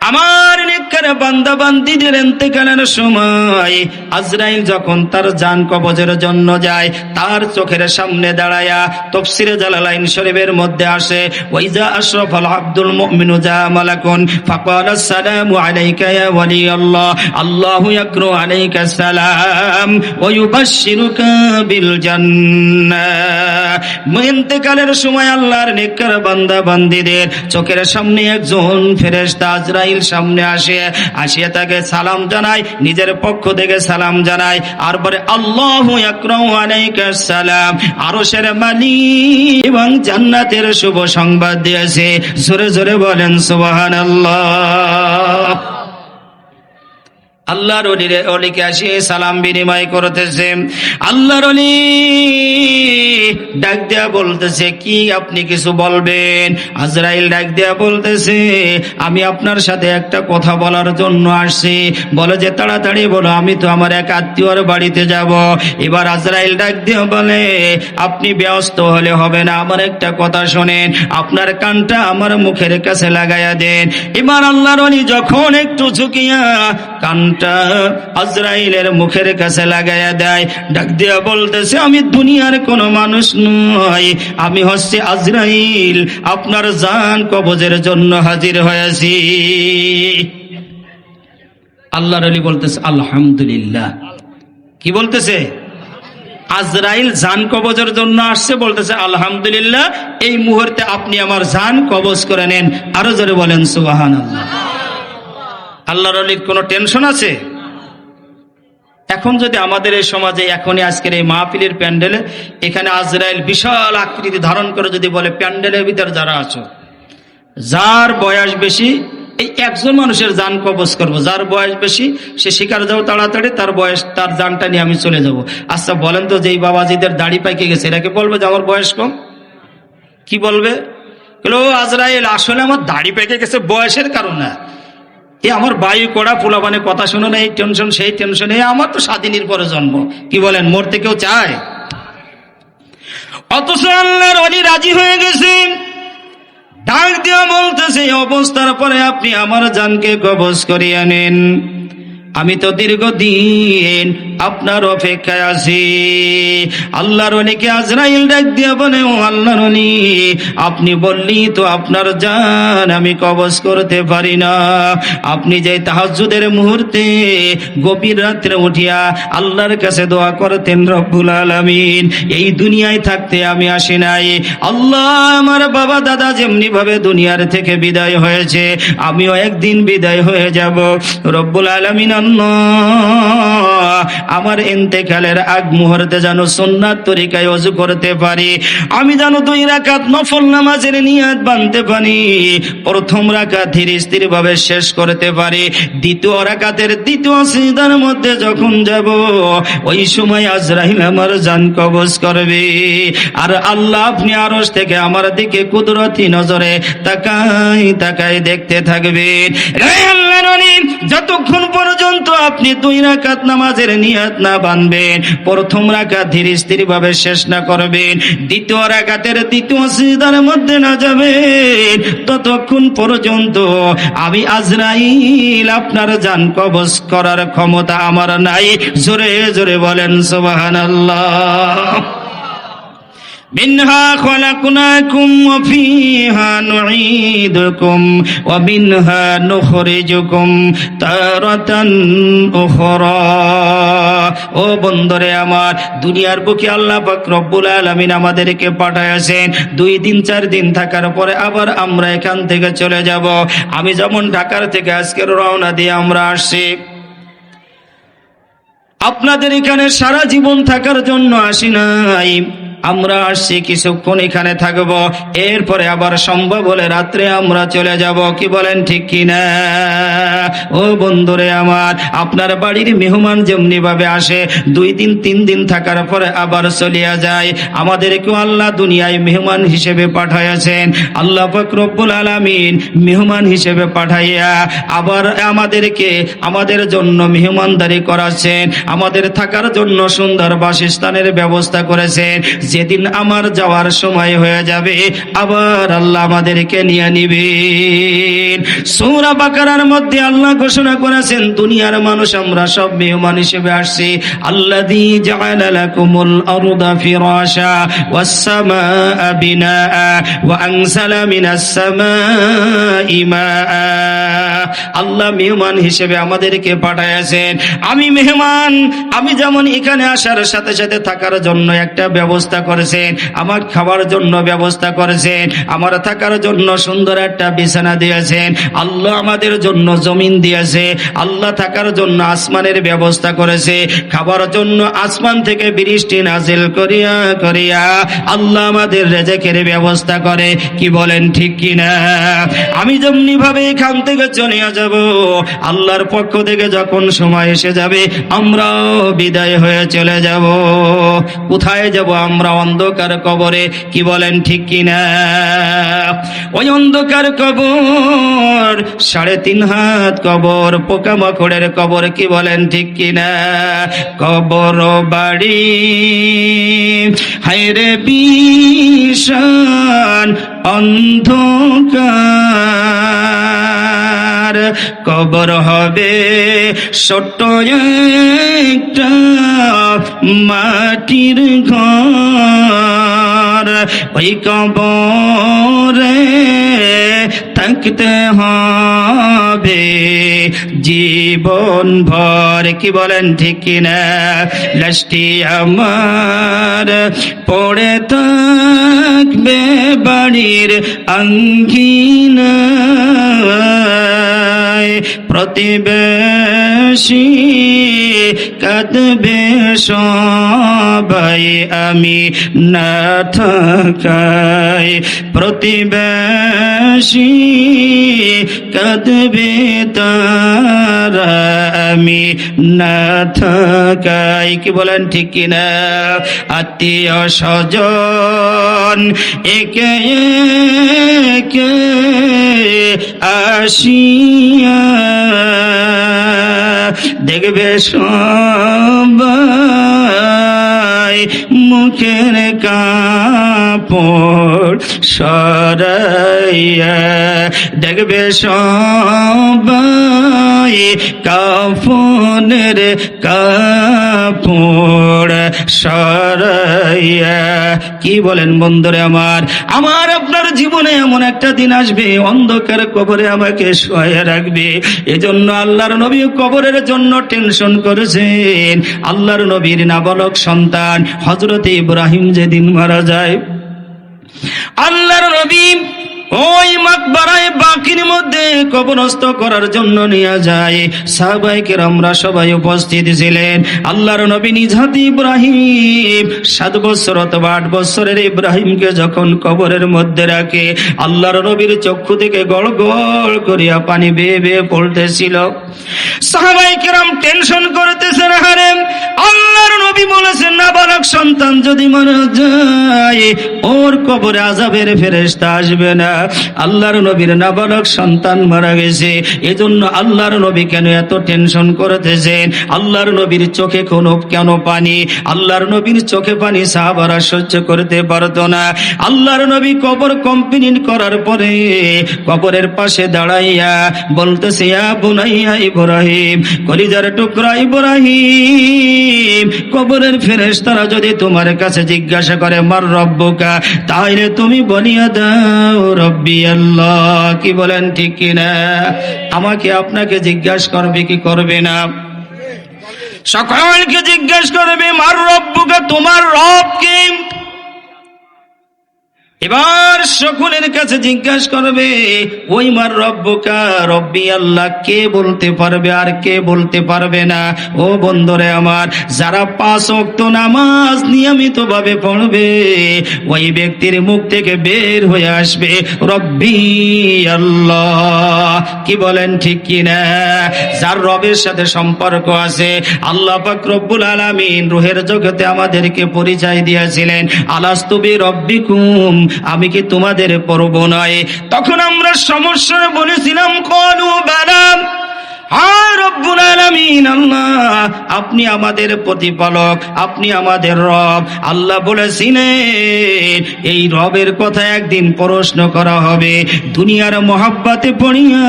আমার নেককার বান্দা বান্দীদের ইন্তেকালের সময় আজরাইল যখন তার জান কবজের জন্য যায়, তার চোখের সামনে দাঁড়ায়া তাফসীরে জালালাইন শরীফের মধ্যে আসে, ওয়াইজা আশরাফাল আব্দুল মুমিনু জা মালাকুন ফাকালা আসসালামু আলাইকা ইয়া ওয়ালি আল্লাহ, আল্লাহু ইয়াকরু আলাইকা সালাম ওয়া ইউবাশশিরুকা বিল জান্নাহ। ইন্তেকালের সময় আল্লাহর নেককার বান্দা বান্দীদের চোখের সামনে একজন ফেরেশতা আজরাইল সামনে আসিয়া তাকে সালাম জানায়, নিজের পক্ষ থেকে সালাম জানায়, আর বলে আল্লাহু ইয়াকরাউ আলাইকা সালাম, আরশের মালিক এবং জান্নাতের শুভ সংবাদ দিয়েছে। জোরে জোরে বলেন সুবহানাল্লাহ। আল্লাহর ওলিকে আসিয়ে সালাম বিনিময় করতেছে। আল্লাহর ওলি ডাক দেয়া বলতেছে, কি আপনি কিছু বলবেন? আজরাইল ডাক দেয়া বলতেছে, আমি আপনার সাথে একটা কথা বলার জন্য আসছি। বলে যে তাড়াতাড়ি বলো, আমি তো আমার এক আত্মীয়র বাড়িতে যাব। এবার আজরাইল ডাক দিয়ে বলে, আপনি ব্যস্ত হলে হবে না, আমার একটা কথা শোনেন, আপনার কানটা আমার মুখের কাছে লাগাইয়া দেন। এবার আল্লাহর ওলি যখন একটু ঝুঁকিয়া কানটা আজরাইলের মুখের কাছে লাগাইয়া দেয়, ডাক দিয়া বলতেছে, আমি দুনিয়ার কোন মানুষ নই, আমি হচ্ছে আজরাইল, আপনার জান কবজের জন্য হাজির হয়েছি। আল্লাহর ওলি বলতেছে আলহামদুলিল্লাহ। কি বলতেছে? আজরাইল জান কবজের জন্য আসছে, বলতেছে আলহামদুলিল্লাহ, এই মুহূর্তে আপনি আমার জান কবজ করে নেন। আরো জোরে বলেন সুবহানাল্লাহ। আল্লাহর ওলির কোনো টেনশন আছে? এখন যদি আমাদের এই সমাজে এখনই আজকের এই মাহফিলের প্যান্ডেলে এখানে আজরাইল বিশাল আকৃতি ধারণ করে যদি বলে, প্যান্ডেলের ভিতরে যারা আছো, যার বয়স বেশি এই একজন মানুষের জান কবজ করবো, যার বয়স বেশি সে শিকার যাও তাড়াতাড়ি, তার বয়স তার জানটা নিয়ে আমি চলে যাব। আচ্ছা বলেন তো, যেই বাবাজিদের দাড়ি পাইকে গেছে এরা কি বলবে যে আমার বয়স কম? কি বলবে? আজরাইল আসলে আমার দাড়ি পেকে গেছে বয়সের কারণে, আমার বায়ু কড়া পোলাপানে কথা শুনে না, এই টেনশন সেই টেনশন, আমার তো স্বাধীনের পরে জন্ম। কি বলেন, মরতে কেউ চায়? অথচ আল্লাহর ওলি রাজি হয়ে গেছে। ডাক দিয়া বলতেছে, অবস্থার পরে আপনি আমার জানকে কবজ করিয়ে নেন, আমি তো দীর্ঘদিন আপনার অপেক্ষায় আছি। আল্লাহর ওলিকে আজরাইল ডাক দিয়া বলে, ও আল্লাহর ওলি, আপনি বললি তো আপনার জান আমি কবজ করতে পারি না। আপনি যে তাহাজ্জুদের মুহূর্তে গভীর রাত্রে উঠিয়া আল্লাহর কাছে দোয়া করতেন, রব্বুল আলামিন, এই দুনিয়ায় থাকতে আমি আসি নাই। আল্লাহ, আমার বাবা দাদা যেমনি ভাবে দুনিয়ার থেকে বিদায় হয়েছে, আমিও একদিন বিদায় হয়ে যাব। রব্বুল আলামিন আমার ইন্তেকালের আগ মুহূর্তে যেন সুন্নাত তরিকায় ওযু করতে পারি, আমি যেন 2 রাকাত নফল নামাজের নিয়ত বাঁধতে পারি, প্রথম রাকাত ধীরে স্থির ভাবে শেষ করতে পারি, দ্বিতীয় রাকাতের দ্বিতীয় সিজদার মধ্যে যখন যাব, ওই সময় আজরাইল আমার জান কবজ করবে। আর আল্লাহ আপনি আরশ থেকে আমার দিকে কুদরতি নজরে তাকাই তাকাই দেখতে থাকবেন। আল্লাহর ওলি, যতক্ষণ পর্যন্ত আপনি 2 রাকাত নামাজের নিয়ত না বাঁধবেন, প্রথম রাকাত ধীরে স্থির ভাবে শেষ না করবেন, দ্বিতীয় রাকাতের দ্বিতীয় সিজদার মধ্যে না যাবেন, ততক্ষণ পর্যন্ত আমি আজরাইল আপনার জান কবজ করার ক্ষমতা আমার নাই। জোরে জোরে বলেন সুবহানাল্লাহ। মিনহা খলাকনাকুম ওয়া ফিহা নুঈদুকুম ওয়া মিনহা নুখরিজুকুম তারাতান উখরা। ও বন্ধুরে আমার, দুনিয়ার বুকে আল্লাহ পাক রব্বুল আলামিন আমাদেরকে পাঠাইছেন, 2 দিন 4 দিন থাকার পরে আবার আমরা এখান থেকে চলে যাব। আমি যেমন ঢাকার থেকে আজকে রওনা দিয়ে আমরা আসছি, আপনাদের এখানে সারা জীবন থাকার জন্য আসি নাই, আমরা আসছি কিছুক্ষণ এখানে থাকবো, এরপরে আবার সম্ভব হলে রাত্রে আমরা চলে যাব। কি বলেন ঠিক কিনা? ও বন্ধুরে আমার, আপনার বাড়ির মেহমান যেমনি ভাবে আসে 2 দিন 3 দিন থাকার পরে আবার চলিয়া যায়, আমাদেরকেও আল্লাহ দুনিয়ায় মেহমান হিসেবে পাঠাইয়াছেন। আল্লাহ পাক রব্বুল আলামিন মেহমান হিসেবে পাঠাইয়া আবার আমাদেরকে আমাদের জন্য মেহমানদারি করাচ্ছেন, আমাদের থাকার জন্য সুন্দর বাসস্থানের ব্যবস্থা করেছেন। যেদিন আমার যাওয়ার সময় হয়ে যাবে আবার আল্লাহ আমাদেরকে নিয়ে নিবেন। সূরা বাকারার মধ্যে আল্লাহ ঘোষণা করেছেন দুনিয়ার মানুষ আমরা সব মেহমান হিসেবে আসছি। আল্লাযী জাআলা লাকুমুল আরদা ফিরাশা ওয়াস সামাআ বিনাআ ওয়া আনজালা মিনাস সামাই মাআ। আল্লাহ মেহমান হিসেবে আমাদেরকে পাঠাইছেন। আমি মেহমান, আমি যেমন এখানে আসার সাথে সাথে থাকার জন্য একটা ব্যবস্থা করেছেন, আমার খাবার জন্য ব্যবস্থা করেছেন, আমার থাকার জন্য সুন্দর একটা বিছানা দিয়েছেন, আল্লাহ আমাদের জন্য জমিন দিয়েছে, আল্লাহ থাকার জন্য আসমানের ব্যবস্থা করেছে, খাবার জন্য আসমান থেকে বৃষ্টি নাজিল করিয়া করিয়া আল্লাহ আমাদের রিজিকের ব্যবস্থা করে। কি বলেন ঠিক কিনা? আমি যেমনি ভাবে এখান থেকে চলে যাব, আল্লাহর পক্ষ থেকে যখন সময় এসে যাবে আমরাও বিদায় হয়ে চলে যাব। কোথায় যাব আমরা? অন্ধকার কবরে। কি বলেন ঠিক কিনা? ওই অন্ধকার কবর, 3.5 হাত কবর, পোকামাকড়ের কবর। কি বলেন ঠিক কিনা? কবর বাড়ি হায়রে বিশান অন্ধকার, কবর হবে ছোট্ট একটা মাটির ঘর, ওই কবরে থাকতে হবে জীবন ভর। কি বলেন ঠিক কিনা? লাশটি আমার পড়ে থাকবে বাড়ির আঙ্গিনায়, প্রতিবেশী কাঁদবে সবাই আমি না থাকায়, প্রতিবেশী কাঁদবে তারা আমি না থাকায়। কি বলেন ঠিক কিনা? আত্মীয় স্বজন একে একে আসিয়া দেখবে সবাই মুখের কাপড় সরাইয়া, দেখবে সবাই কাফনের কাপড় সরাইয়া। কি বলেন বন্ধুরে আমার? আমার আপনার জীবনে এমন একটা দিন আসবে অন্ধকার কবরে আমাকে শোয়া রাখবে। এজন্য আল্লাহর নবী কবরের জন্য টেনশন করেছেন। আল্লাহর নবীর নাবালক সন্তান হযরত ইব্রাহিম যেদিন মারা যায়, আল্লাহর নবী ওই মাকবারায়ে বাকির মধ্যে কবরস্থ করার জন্য নিয়ে যায়। সাহাবায়ে কেরামরা সবাই উপস্থিত ছিলেন। আল্লাহর নবী নিজ হাতে ইব্রাহিম 7 বছর অথবা 8 বছরের ইব্রাহিমকে যখন কবরের মধ্যে রাখে, আল্লাহর নবীর চক্ষু থেকে গড় গড় করিয়া পানি বেয়ে বেয়ে পড়তেছিল। সাহাবায়ে কেরাম টেনশন করতেছেন, আরে আল্লাহর নবী বলেছেন নাবালক সন্তান যদি মারা যায় ওর কবরে আযাবের ফেরেশতা আসবে না। আল্লাহর নবীর নাবালক সন্তান মারা গেছে, এজন্য আল্লাহর নবী কেন এত টেনশন করতেছেন? আল্লাহর নবীর চোখে কেন পানি? আল্লাহর নবীর চোখে পানি সাহাবারা সহ্য করতে পারতো না। আল্লাহর নবী কবর কমপ্লিট করার পরে কবরের পাশে দাঁড়াইয়া বলতেছে, ইয়া বুনাইয়া ইব্রাহিম, কলিজার টুকরা ইব্রাহিম, কবরের ফেরেশতারা যদি তোমার কাছে জিজ্ঞাসা করে মার রব্বুকা, তাহলে তুমি বলিয়া দাও রব্বি আল্লাহ। কি বলেন ঠিক কিনা? আমাকে আপনাকে জিজ্ঞাসা করবে কি করবে না? সকলকে জিজ্ঞাসা করবে মার রব্বুকা, তোমার রব কে? এবার সকলের কাছে জিজ্ঞাসা করবে ওই মার রব্বুকা, রব্বি আল্লাহ কে বলতে পারবে আর কে বলতে পারবে না? ও বন্ধুরে আমার, যারা 5 ওয়াক্ত নামাজ নিয়মিতভাবে পড়বে ওই ব্যক্তির মুখ থেকে বের হয়ে আসবে রব্বি আল্লাহ। কি বলেন ঠিক কিনা? যার রবের সাথে সম্পর্ক আছে, আল্লাহ পাক রব্বুল আলামিন রূহের জগতে আমাদেরকে পরিচয় দিয়েছিলেন, আলাস্তু বিরব্বিকুম, আমি কি তোমাদের পরব নয়? তখন আমরা সমস্যা বলেছিলাম কলু বালা, রব্বুল আলামিন আলামিন, আল্লাহ আপনি আমাদের প্রতিপালক, আপনি আমাদের রব। আল্লাহ বলেছিলেন এই রবের কথা একদিন প্রশ্ন করা হবে। দুনিয়ার মহাব্বতে পড়িয়া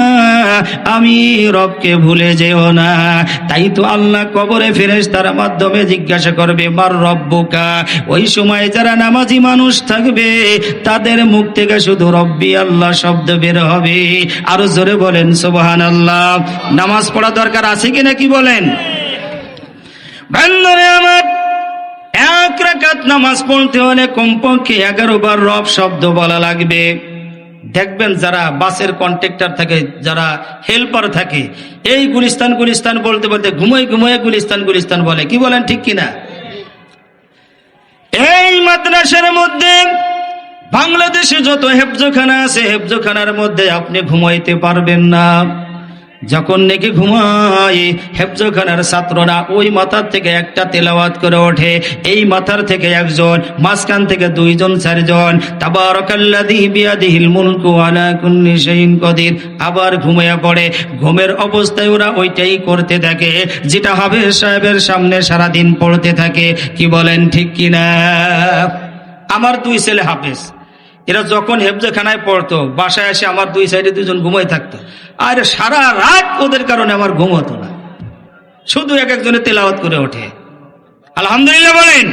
আমি রবকে ভুলে যেও না। তাই তো আল্লাহ কবরে ফেরেশতার মাধ্যমে জিজ্ঞাসা করবে মার রব্বুকা। ওই সময় যারা নামাজি মানুষ থাকবে তাদের মুখ থেকে শুধু রব্বি আল্লাহ শব্দ বের হবে। আরো জোরে বলেন সুবহানাল্লাহ। নামাজ পড়া দরকার আছে কিনা কি বলেন? বান্দারে আমার, এক রাকাত নামাজ পড়তে হলে কমপক্ষে 11 বার রব শব্দ বলা লাগবে। দেখবেন যারা বাসের কন্ট্রাক্টর থাকে, যারা হেল্পার থাকে, এই গুলিস্তান গুলিস্তান বলতে বলতে ঘুমোয় ঘুমোয় গুলিস্তান গুলিস্তান বলে। কি বলেন ঠিক কিনা? এই মাদ্রাসার মধ্যে বাংলাদেশে যত হেফজখানা আছে, হেফজখানার মধ্যে আপনি ঘুমাইতে পারবেন না। যখন নাকি ঘুমায় হেফজখানার ছাত্ররা ওই মাথার থেকে একটা তেলাওয়াত করে ওঠে, এই মাথার থেকে একজন, মাঝখান থেকে দুইজন চারজন, তাবারাকাল্লাযী বিয়াদিহিল মুলকু আলা কুল্লি শাইইন কদির, আবার ঘুমিয়ে পড়ে। ঘুমের অবস্থায় ওরা ওইটাই করতে থাকে যেটা হাফেজ সাহেবের সামনে সারাদিন পড়তে থাকে। কি বলেন ঠিক কিনা? আমার 2 ছেলে হাফেজ, এরা যখন হেফজখানায় পড়তো বাসায় এসে আমার 2 সাইডে 2জন ঘুমাই থাকতো, আর সারা রাত ওদের কারণে আমার ঘুম হতো না। শুধু এক একজনের তেলাওয়াত করে ওঠে। আলহামদুলিল্লাহ বলেন।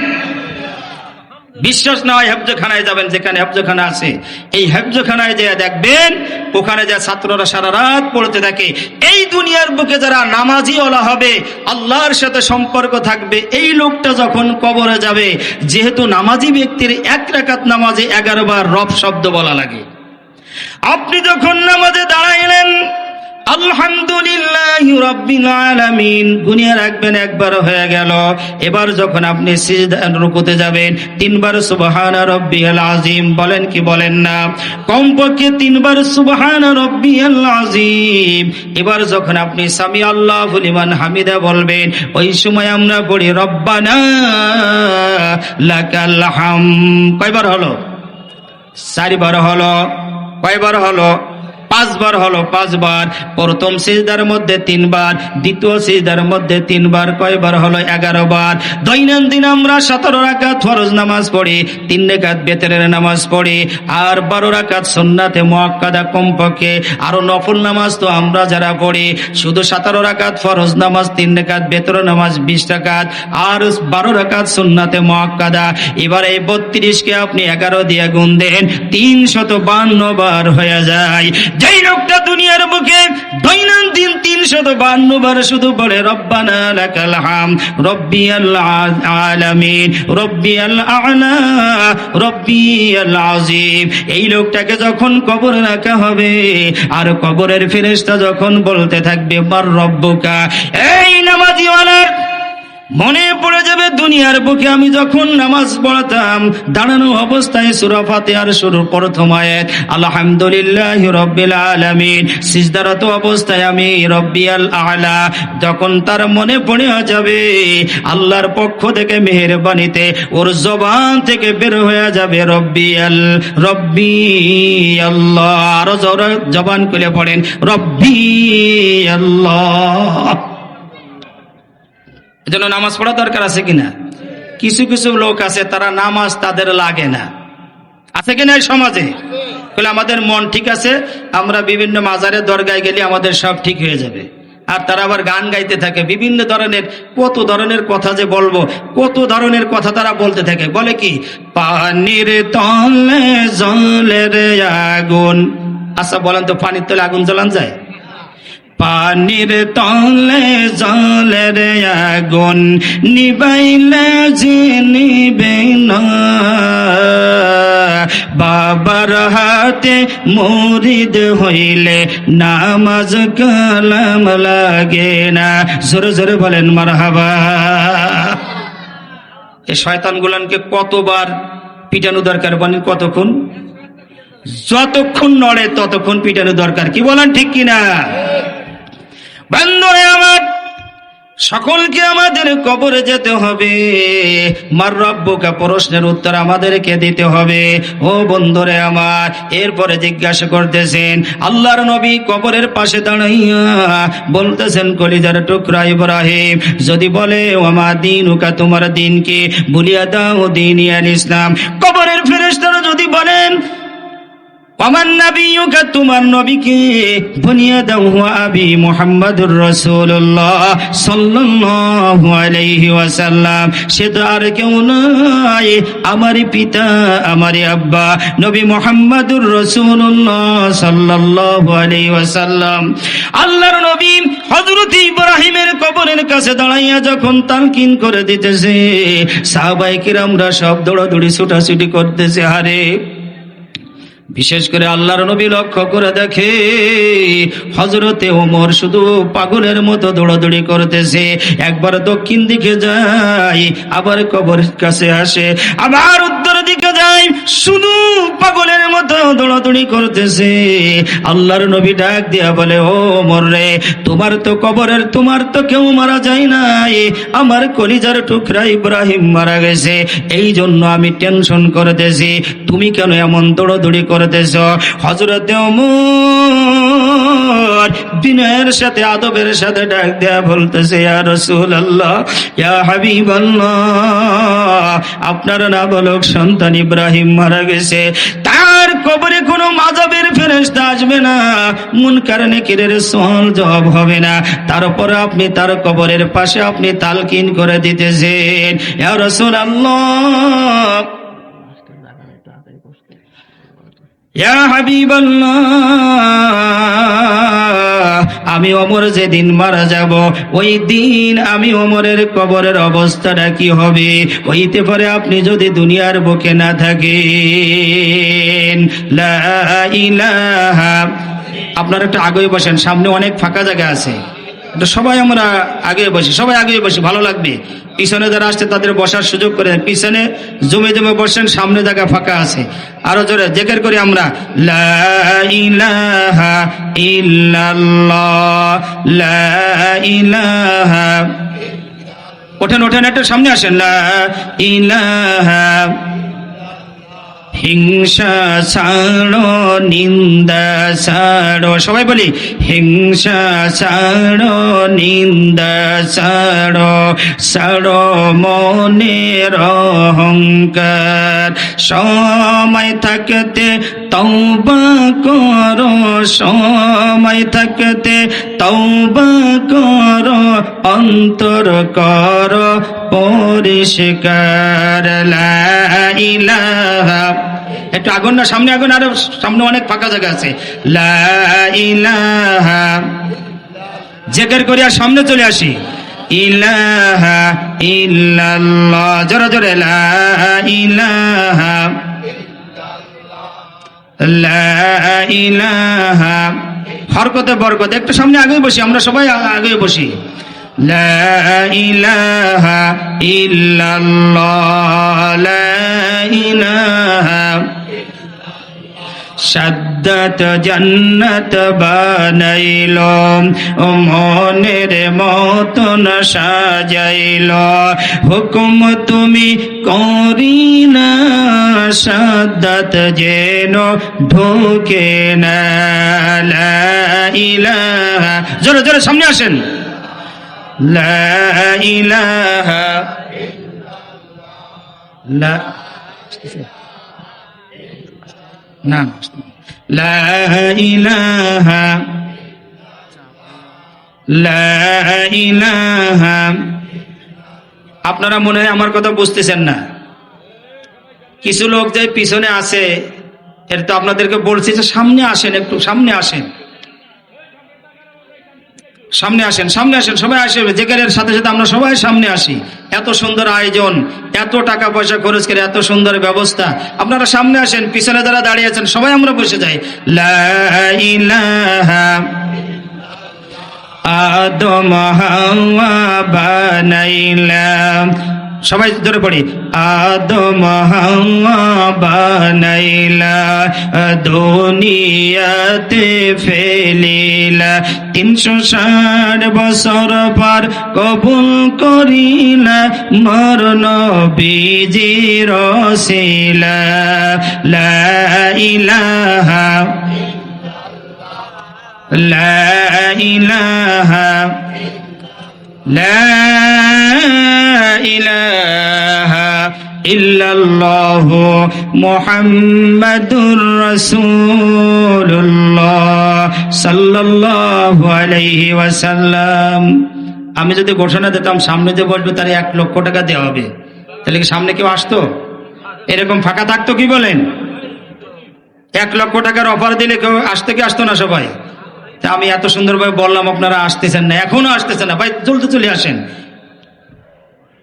বিশ্বাস না হয় হেফজখানায় যাবেন, যেখানে হেফজখানা আছে, এই হেফজখানায় যে দেখবেন ওখানে যে ছাত্ররা সারা রাত পড়তে থাকে। এই দুনিয়ার বুকে যারা নামাজি ওলা হবে, আল্লাহর সাথে সম্পর্ক থাকবে, এই লোকটা যখন কবরে যাবে, যেহেতু নামাজি ব্যক্তির 1 রাকাত নামাজে 11 বার রব শব্দ বলা লাগে। আপনি যখন নামাজে দাঁড়াইলেন আলহামদুলিল্লাহি রাব্বিল আলামিন গুনিয়া রাখবেন, 1 বার হয়ে গেল। এবার যখন আপনি সিজদা রুকুতে যাবেন 3 বার সুবহানা রাব্বিয়াল আযীম বলেন কি বলেন না? কমপক্ষে 3 বার সুবহানা রাব্বিয়াল আযীম। এবার যখন আপনি সামি আল্লাহু লিমান হামিদা বলবেন, ওই সময় আমরা পড়ি রব্বানা লাকাল হামদ। কয়বার হলো? 4 বার হলো। কয়বার হলো? 5 বার হলো। 5 বার। প্রথম সিজদার মধ্যে 3 বার, দ্বিতীয় সিজদার মধ্যে 3 বার। কয়বার হলো? 11 বার। দৈনন্দিন আমরা 17 রাকাত ফরজ নামাজ পড়ি, 3 রাকাত বেতরের নামাজ পড়ি, আর 12 রাকাত সুন্নাতে মুআক্কাদা কমপক্ষে। আরো নফল নামাজ তো আমরা যারা পড়ি শুধু 17 রাকাত ফরজ নামাজ, 3 রাকাত বেতরের নামাজ 20 রাকাত, আর 12 রাকাত সুন্নাতে মুআক্কাদা। এবার এই 32 কে আপনি 11 দিয়ে গুণ দেন, 352 বার হয়ে যায়। যেই লোকটা দুনিয়ার বুকে দৈনন্দিন 352 বার শুধু বলে রব্বানা লাকাল হামদ, রব্বিয়াল আলামিন, রব্বিয়াল আ'লা, রব্বিয়াল আযীম, এই লোকটাকে যখন কবরে রাখা হবে আর কবরের ফেরেশতা যখন বলতে থাকবে মার রব্বুকা, এই নামাজিওয়ালার মনে পড়ে যাবে দুনিয়ার বুকে আমি যখন নামাজ পড়তাম দাঁড়ানো অবস্থায় সূরা ফাতিহার শুরুর প্রথম আয়াত আলহামদুলিল্লাহি রাব্বিল আলামিন, সিজদারত অবস্থায় আমি রব্বিয়াল আ'লা, যখন তার মনে পড়ে যাবে আল্লাহর পক্ষ থেকে মেহেরবানিতে ওর জবান থেকে বের হয়ে যাবে রব্বি আল্লাহ। আরো জোরে জবান খুলে পড়েন রব্বি আল্লাহ। এজন্য নামাজ পড়া দরকার আছে কিনা? কিছু কিছু লোক আছে তারা নামাজ তাদের লাগে না, আছে কিনা এই সমাজে? বলে আমাদের মন ঠিক আছে, আমরা বিভিন্ন মাজারে দরগায় গেলে আমাদের সব ঠিক হয়ে যাবে। আর তারা আবার গান গাইতে থাকে, বিভিন্ন ধরনের, কত ধরনের কথা যে বলবো, কত ধরনের কথা তারা বলতে থাকে। বলে কি পানির তলে জলের আগুন। আচ্ছা বলেন তো, পানির তলে আগুন জ্বালান যায়? পানির তলে জলের আগুন নিবাইলে যে নিবে না, বাবার হাতে মুরিদ হইলে নামাজ কালাম লাগে না। জোরে জোরে বলেন মারহাবা। এই শয়তান গুলানকে কতবার পিটানো দরকার বলেন? কতক্ষণ? যতক্ষণ নড়ে ততক্ষণ পিটানো দরকার। কি বলেন ঠিক কিনা? বন্ধুরে আমার, সকলকে আমাদের কবরে যেতে হবে। মার রব্বুকা প্রশ্নের উত্তর আমাদেরকে দিতে হবে। ও বন্ধুরে আমার, এরপরে জিজ্ঞাসা করতেছেন আল্লাহর নবী কবরের পাশে দাঁড়াইয়া বলতেছেন, কলিজার টুকরা ইব্রাহিম যদি বলে ওমা দীনুকা, তোমার দিন কি, বলিয়া দাও দীনিয়াল ইসলাম। কবরের ফেরেশতারা যদি বলেন ওমান নবিয়ুকা, তোমার নবীকে, বুনিয়া দাও আবি মুহাম্মাদুর রাসূলুল্লাহ সাল্লাল্লাহু আলাইহি ওয়াসাল্লাম, সে তো আর কেউ নয়, আমারই পিতা, আমারই আব্বা, নবী মুহাম্মাদুর রাসূলুল্লাহ সাল্লাল্লাহু আলাইহি ওয়াসাল্লাম। আল্লাহর নবী হযরত ইব্রাহিমের কবরের কাছে দাঁড়াইয়া যখন তালকিন করে দিতেছে, সাহাবায়ে কিরামরা সব দৌড়াদৌড়ি ছুটাছুটি করতেছে। আরে বিশেষ করে আল্লাহর নবী লক্ষ্য করে দেখে হযরতে ওমর শুধু পাগলের মতো দৌড়াদৌড়ি করতেছে। একবার দক্ষিণ দিকে যায়, আবার কবরের কাছে আসে, আবার উত্তর দিকে যায়, শুধু পাগলের মতো দৌড়াদৌড়ি করতেছে। আল্লাহর নবী ডাক দিয়া বলে, ও ওমর রে, তোমার তো কবরের, তোমার তো কেউ মারা যায় নাই, আমার কলিজার টুকরা ইব্রাহিম মারা গেছে, এই জন্য আমি টেনশন করতেছি, তুমি কেন এমন দৌড়াদৌড়ি করতেছ? হযরতে ওমর বিনয়ের সাথে আদবের সাথে ডাক দেয়া বলতেছে, ইয়া রাসূলুল্লাহ, ইয়া হাবিবাল্লাহ, আপনার নাবালক সন্তান ইব্রাহিম মারা গেছে, তার কবরে কোনো আযাবের ফেরেশতা আসবে না, মুনকার নেকিরের সওয়াল জবাব হবে না, তারপর আপনি তার কবরের পাশে আপনি তালকিন করে দিতেছেন। ইয়া রাসূলুল্লাহ, ইয়া হাবিবাল্লাহ, আমি ওমর যেদিন মারা যাব, ওই দিন আমি ওমরের কবরের অবস্থাটা কি হবে, হইতে পারে আপনি যদি দুনিয়ার বুকে না থাকেন। লা ইলাহা, আপনারা একটু আগে বসেন, সামনে অনেক ফাঁকা জায়গা আছে, এটা সবাই আমরা আগে বসি, সবাই আগে বসি, ভালো লাগবে। পিছনে যারা আসছে তাদের বসার সুযোগ করে দেন, পিছনে জমে জমে বসেন, সামনে জায়গা ফাঁকা আছে। আরো জোরে জিকির করি আমরা, লা ইলাহা ইল্লাল্লাহ, লা ইলাহা, ওঠেন ওঠেন, একটু সামনে আসেন, লা ইলাহা, হিংসা ছাড়ো, নিন্দা ছাড়ো, সবাই বলি, হিংসা ছাড়ো, নিন্দা ছাড়ো, ছাড়ো মনের অহংকার, সময় থাকতে তওবা করো, সময় থাকতে তওবা করো, অন্তর করো পরিষ্কার। লা ইলাহা, একটু আগুন না, সামনে আগুন, আরো সামনে অনেক ফাঁকা জায়গা আছে। লা ইলাহা, জিকির করি আর সামনে চলে আসি, ইলাহা ইল্লাল্লাহ, জোরে জোরে, লা ইলাহা, লা ইলাহা, হরকতে বরকতে, একটু সামনে আগে বসি, আমরা সবাই আগে বসি। লা ইলাহা ইল্লাল্লাহ, লা ইলাহা, সাদ্দাত জান্নাত বানাইল, মনের মতন সাজাইল, হুকুম তুমি করি না, সাদ্দাত যেন ঢোকে না। লা ইলাহা, জোরে জোরে সামনে আসেন, লা ইলাহা, লা না, লা ইলাহা, লা ইলাহা। আপনারা মনে হয় আমার কথা বুঝতেছেন না, কিছু লোক যে পিছনে আছে, এর তো আপনাদেরকে বলছি যে সামনে আসেন, একটু সামনে আসেন, সামনে আসেন, সামনে আসেন, সবাই আসে, জিকিরের সাথে সাথে আমরা সবাই সামনে আসি। এত সুন্দর আয়োজন, এত টাকা পয়সা খরচ করে এত সুন্দর ব্যবস্থা, আপনারা সামনে আসেন, পিছনে যারা দাঁড়িয়ে আছেন সবাই আমরা বসে যাই। লা ইলাহা, আদম হাওয়া বানাইলাম, সবাই ধরে পড়ি। আদম হাওয়া বানাইলা দুনিয়াতে ফেলিলা 360 বছর পর কবুল করিলা মোর নবীজির ওসিলা লা ইলাহা লা ইলাহা লা ইলাহা ইল্লাল্লাহু মুহাম্মাদুর রাসূলুল্লাহ সাল্লাল্লাহু আলাইহি ওয়াসাল্লাম। আমি যদি ঘোষণা দিতাম সামনে যে বসবে তার 1 লক্ষ টাকা দেওয়া হবে, তাহলে কি সামনে কেউ আসতো? এরকম ফাঁকা থাকতো? কি বলেন? 1 লক্ষ টাকার অফার দিলে কেউ আসতে কি আসতো না সবাই? তা আমি এত সুন্দরভাবে বললাম, আপনারা আসতেছেন না, এখনো আসতেছেন না। ভাই জলদি চলে আসেন।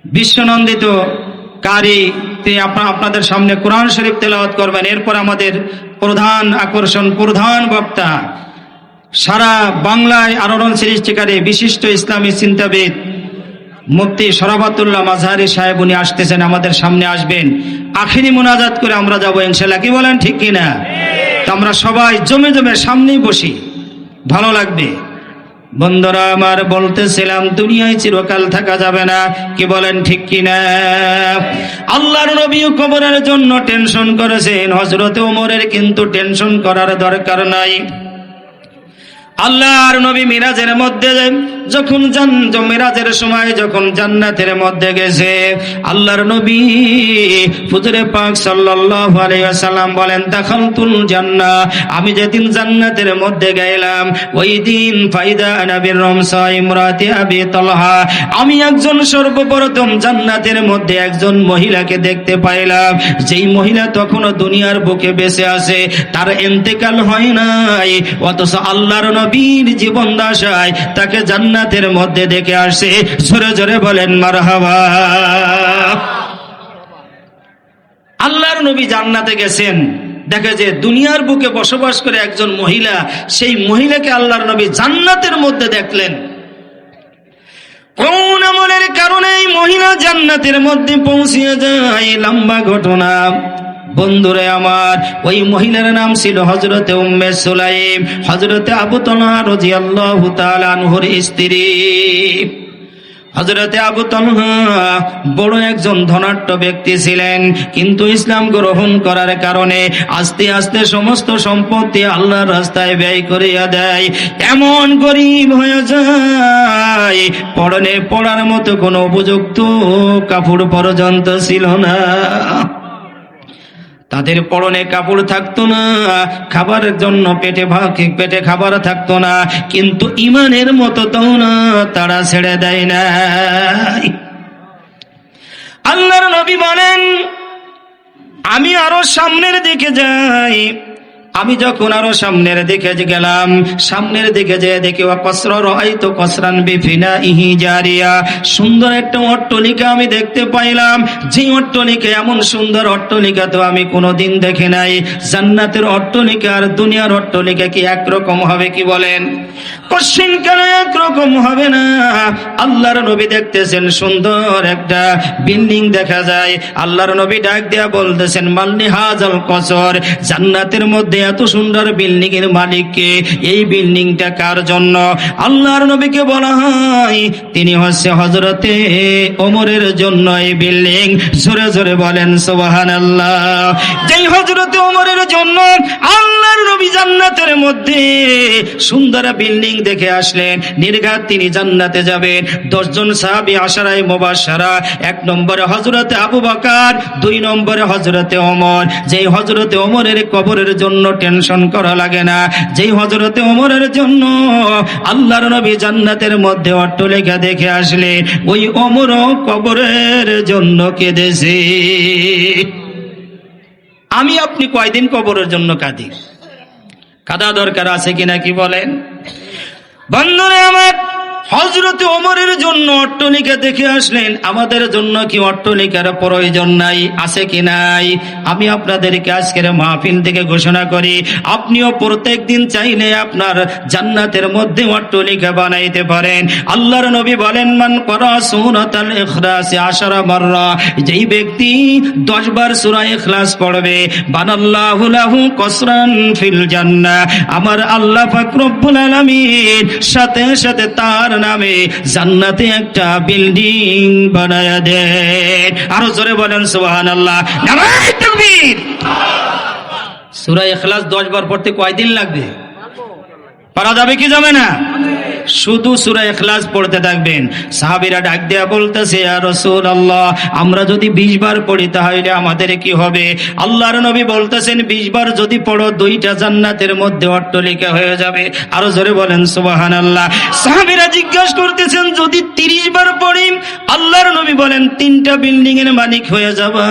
বিশ্বনন্দিত কারি তিনি আপনাদের সামনে কোরআন শরীফ তেলাওয়াত করবেন। এরপর আমাদের প্রধান আকর্ষণ, প্রধান বক্তা, সারা বাংলায় আলোড়ন সৃষ্টিকারী বিশিষ্ট ইসলামী চিন্তাবিদ মুফতি শরাফতুল্লাহ মাযহারি সাহেব উনি আসতেছেন, আমাদের সামনে আসবেন। আখিরি মুনাজাত করে আমরা যাবো ইনশাআল্লাহ। কি বলেন, ঠিক কিনা? তো আমরা সবাই জমে জমে সামনেই বসি, ভালো লাগবে। বন্ধুরা আমার, বলতেছিলাম দুনিয়ায় চিরকাল থাকা যাবে না। কি বলেন, ঠিক কিনা? আল্লাহর নবী কবরের জন্য টেনশন করেছেন, হযরত ওমরের কিন্তু টেনশন করার দরকার নাই। আল্লাহর নবী মিরাজের মধ্যে যখন মিরাজের সময় যখন জান্নাতের মধ্যে গেছে, আল্লাহর নবী হুজুরে পাক সাল্লাল্লাহু আলাইহি ওয়াসাল্লাম বলেন, দাখালতুল জান্নাহ, আমি যেদিন জান্নাতের মধ্যে গেলাম ওই দিন ফাইদা নবীর রমসা ইমরাতি আবি তালহা, আমি একজন সর্বপ্রথম জান্নাতের মধ্যে একজন মহিলাকে দেখতে পাইলাম, যেই মহিলা তখনও দুনিয়ার বুকে বেঁচে আছে, তার ইন্তেকাল হয় নাই, অথচ আল্লাহর নবীর জীবন দশায় তাকে জান্নাতের মধ্যে দেখে আসে। জোরে জোরে বলেন মারহাবা। আল্লাহর নবী জান্নাতে গেছেন, দেখে যে দুনিয়ার বুকে বসবাস করে একজন মহিলা, সেই মহিলাকে আল্লাহর নবী জান্নাতের মধ্যে দেখলেন। কোন আমলের কারণে এই মহিলা জান্নাতের মধ্যে পৌঁছিয়ে যায়, লম্বা ঘটনা। বন্ধুরে আমার, ওই মহিলার নাম ছিল হযরতে উম্মে সুলাইম, হযরতে আবু তালহা রাদিয়াল্লাহু তাআলা আনহুর স্ত্রী। হযরতে আবু তালহা বড় একজন ধনাঢ্য ব্যক্তি ছিলেন, কিন্তু ইসলাম গ্রহণ করার কারণে আস্তে আস্তে সমস্ত সম্পত্তি আল্লাহর রাস্তায় ব্যয় করিয়া দেয়, এমন গরিব হয়ে যায় পড়ার মতো কোনো উপযুক্ত কাপড় পর্যন্ত ছিল না। তাদের পরনে কাপড় থাকতো না, খাবারের জন্য পেটে খাবার থাকতো না, কিন্তু ইমানের মতো তো না, তারা ছেড়ে দেয় না। আল্লাহর নবী বলেন, আমি আরো সামনের দিকে যাই। আমি যখন আরো সামনের দিকে গেলাম, সামনের দিকে যেয়ে দেখি সুন্দর একটা অট্টালিকা আমি দেখতে পাইলাম। যে অট্টালিকা, এমন সুন্দর অট্টালিকা তো আমি কোনোদিন দেখি নাই। জান্নাতের অট্টালিকা আর দুনিয়ার অট্টালিকা কি একরকম হবে? কি বলেন? কোশ্চেন কেন একরকম হবে না? আল্লাহর নবী দেখতেছেন সুন্দর একটা বিল্ডিং দেখা যায়। আল্লাহর নবী ডাক দিয়া বলতেছেন, মাল্লি হাজাল কসর, জান্নাতের মধ্যে এত সুন্দর বিল্ডিং এর মালিক কে? এই বিল্ডিংটা কার জন্য? আল্লাহর নবীকে বলা হয় তিনি হচ্ছে হযরতে ওমরের জন্য এই বিল্ডিং। জোরে জোরে বলেন সুবহানাল্লাহ। যেই হযরতে ওমরের জন্য আল্লাহর নবী জান্নাতের মধ্যে সুন্দর বিল্ডিং দেখে আসলেন, নির্ঘাত তিনি জান্নাতে যাবেন। 10 জন সাহাবী আশারায়ে মুবাশশারা, 1 নম্বরে হযরতে আবু বকর, 2 নম্বরে হযরতে ওমর। যেই হযরতে ওমরের কবরের জন্য টেনশন করা লাগে না, যেই হযরতে ওমরের জন্য আল্লাহর নবী জান্নাতের মধ্যে অট্টালিকা দেখে আসলে, ওই ওমরও কবরের জন্য কেঁদেছে। আমি আপনি কয়দিন কবরের জন্য কাঁদি? কাঁদা দরকার আছে কিনা? কি বলেন? বন্ধুরা আমার, হযরত ওমরের জন্য অট্টালিকা দেখে আসলেন, আমাদের জন্য কি অট্টালিকার প্রয়োজন নাই? আছে কি নাই? আমি আপনাদেরকে আজকের মাহফিল থেকে ঘোষণা করি, আপনিও প্রত্যেক দিন চাইলে আপনার জান্নাতের মধ্যে অট্টালিকা বানাইতে পারেন। আল্লাহর নবী বলেন, মান করা সূরাতুল ইখলাস 10 মাররা, যেই ব্যক্তি 10 বার সূরা ইখলাস পড়বে, বানাল্লাহু লাহু কসরান ফিল জান্নাহ, আমার আল্লাহ পাক রব্বুল আলামিন সাথে সাথে তার নামে জান্নাতে একটা বিল্ডিং বানায়া দেন। আরো জোরে বলেন সুবহানাল্লাহ, নারায়ে তাকবীর। সূরা ইখলাস 10 বার পড়তে কয়দিন লাগবে? পারা যাবে কি যাবে না? শুধু সূরা ইখলাস পড়তে থাকবেন। সাহাবীরা ডাক দেয়া বলতেছে, ইয়া রাসূলুল্লাহ, আমরা যদি 20 বার পড়ি তাহলে আমাদের কি হবে? আল্লাহর নবী বলতেছেন, 20 বার যদি পড়ো 2টা জান্নাতের মধ্যে অট্টালিকা হয়ে যাবে। আরো জোরে বলেন সুবহানাল্লাহ। সাহাবীরা জিজ্ঞাসা করতেছেন, যদি 30 বার পড়ি? আল্লাহর নবী বলেন, 3টা বিল্ডিং এর মালিক হয়ে যাবা।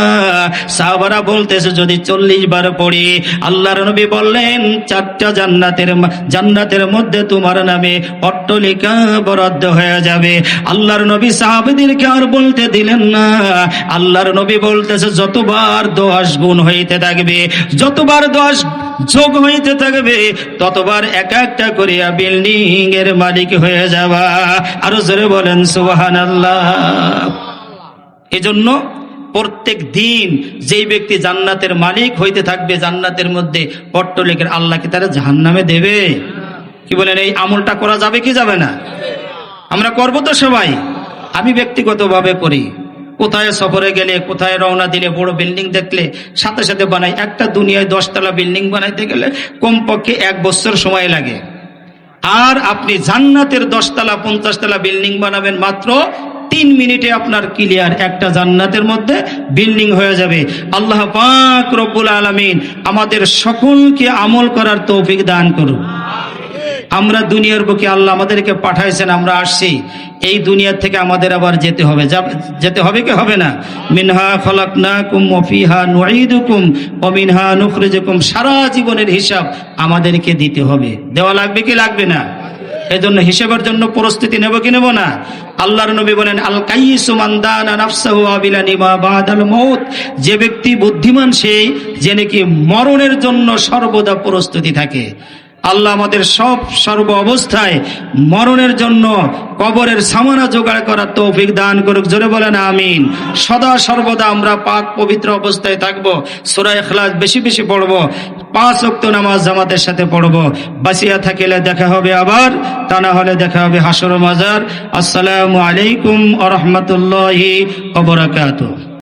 সাহাবারা বলতেছে, যদি 40 বার পড়ি? আল্লাহর নবী বললেন, 4টা জান্নাতের মধ্যে তোমার নামে অট্টালিকা বরাদ্দ হয়ে যাবে। আল্লাহর নবী সাহাবীদেরকে আর বলতে দিলেন না। আল্লাহর নবী বলতেছে, যতবার 10 গুণ হইতে থাকবে, যতবার 10 যোগ হইতে থাকবে, ততবার একটা করে বিল্ডিং এর মালিক হয়ে যাবা। আরো জোরে বলেন সুবহানাল্লাহ। এজন্য প্রত্যেক দিন যেই ব্যক্তি জান্নাতের মালিক হইতে থাকবে, জান্নাতের মধ্যে অট্টালিকা, আল্লাহ কি তারা জাহান্নামে দেবে? কি বলেন, এই আমলটা করা যাবে কি যাবে না? আমরা করবো তো সবাই। আমি ব্যক্তিগতভাবে করি। কোথায় সফরে গেলে, কোথায় রওনা দিলে, বড় বিল্ডিং দেখলে সাথে সাথে বানাই। একটা দুনিয়ায় 10 তলা বিল্ডিং বানাইতে গেলে কমপক্ষে 1 বছর সময় লাগে। আর আপনি জান্নাতের 10 তলা 50 তলা বিল্ডিং বানাবেন মাত্র 3 মিনিটে আপনার ক্লিয়ার, একটা জান্নাতের মধ্যে বিল্ডিং হয়ে যাবে। আল্লাহ পাক রব্বুল আলামিন আমাদের সকলকে আমল করার তৌফিক দান করুন। আমরা দুনিয়ার বুকে আল্লাহ আমাদেরকে পাঠাইছেন, আমরা আসছি। এই দুনিয়া থেকে আমাদের আবার যেতে হবে। যেতে হবে কি হবে না? মিনহা খলাকনাকুম ওয়া ফিহা নুঈদুকুম ওয়া মিনহা নুখরিজুকুম। সারা জীবনের হিসাব আমাদেরকে দিতে হবে। দেওয়া লাগবে কি লাগবে না? এজন্য হিসাবের জন্য প্রস্তুতি নেব কি নেব না? আল্লাহর নবী বলেন, আল কাইয়িসু মান দানা নাফসাহু আবিলানি মা বাদাল মউত। যে ব্যক্তি বুদ্ধিমান, সেই যে নাকি মরণের জন্য সর্বদা প্রস্তুতি থাকে। আল্লাহ আমাদের সর্ব অবস্থায় মরণের জন্য কবরের সামানা জোগাড় করার তৌফিক দান করুক। জোরে বলেন আমিন। সদা সর্বদা আমরা পাক পবিত্র অবস্থায় থাকবো। সূরা ইখলাস বেশি বেশি পড়বো। 5 ওয়াক্ত নামাজ জামাতের সাথে পড়বো। বাঁচিয়া থাকিলে দেখা হবে আবার, তা না হলে দেখা হবে হাসর ও মাজার। আসসালামু আলাইকুম ওয়া রাহমাতুল্লাহি ওয়া বারাকাতুহু।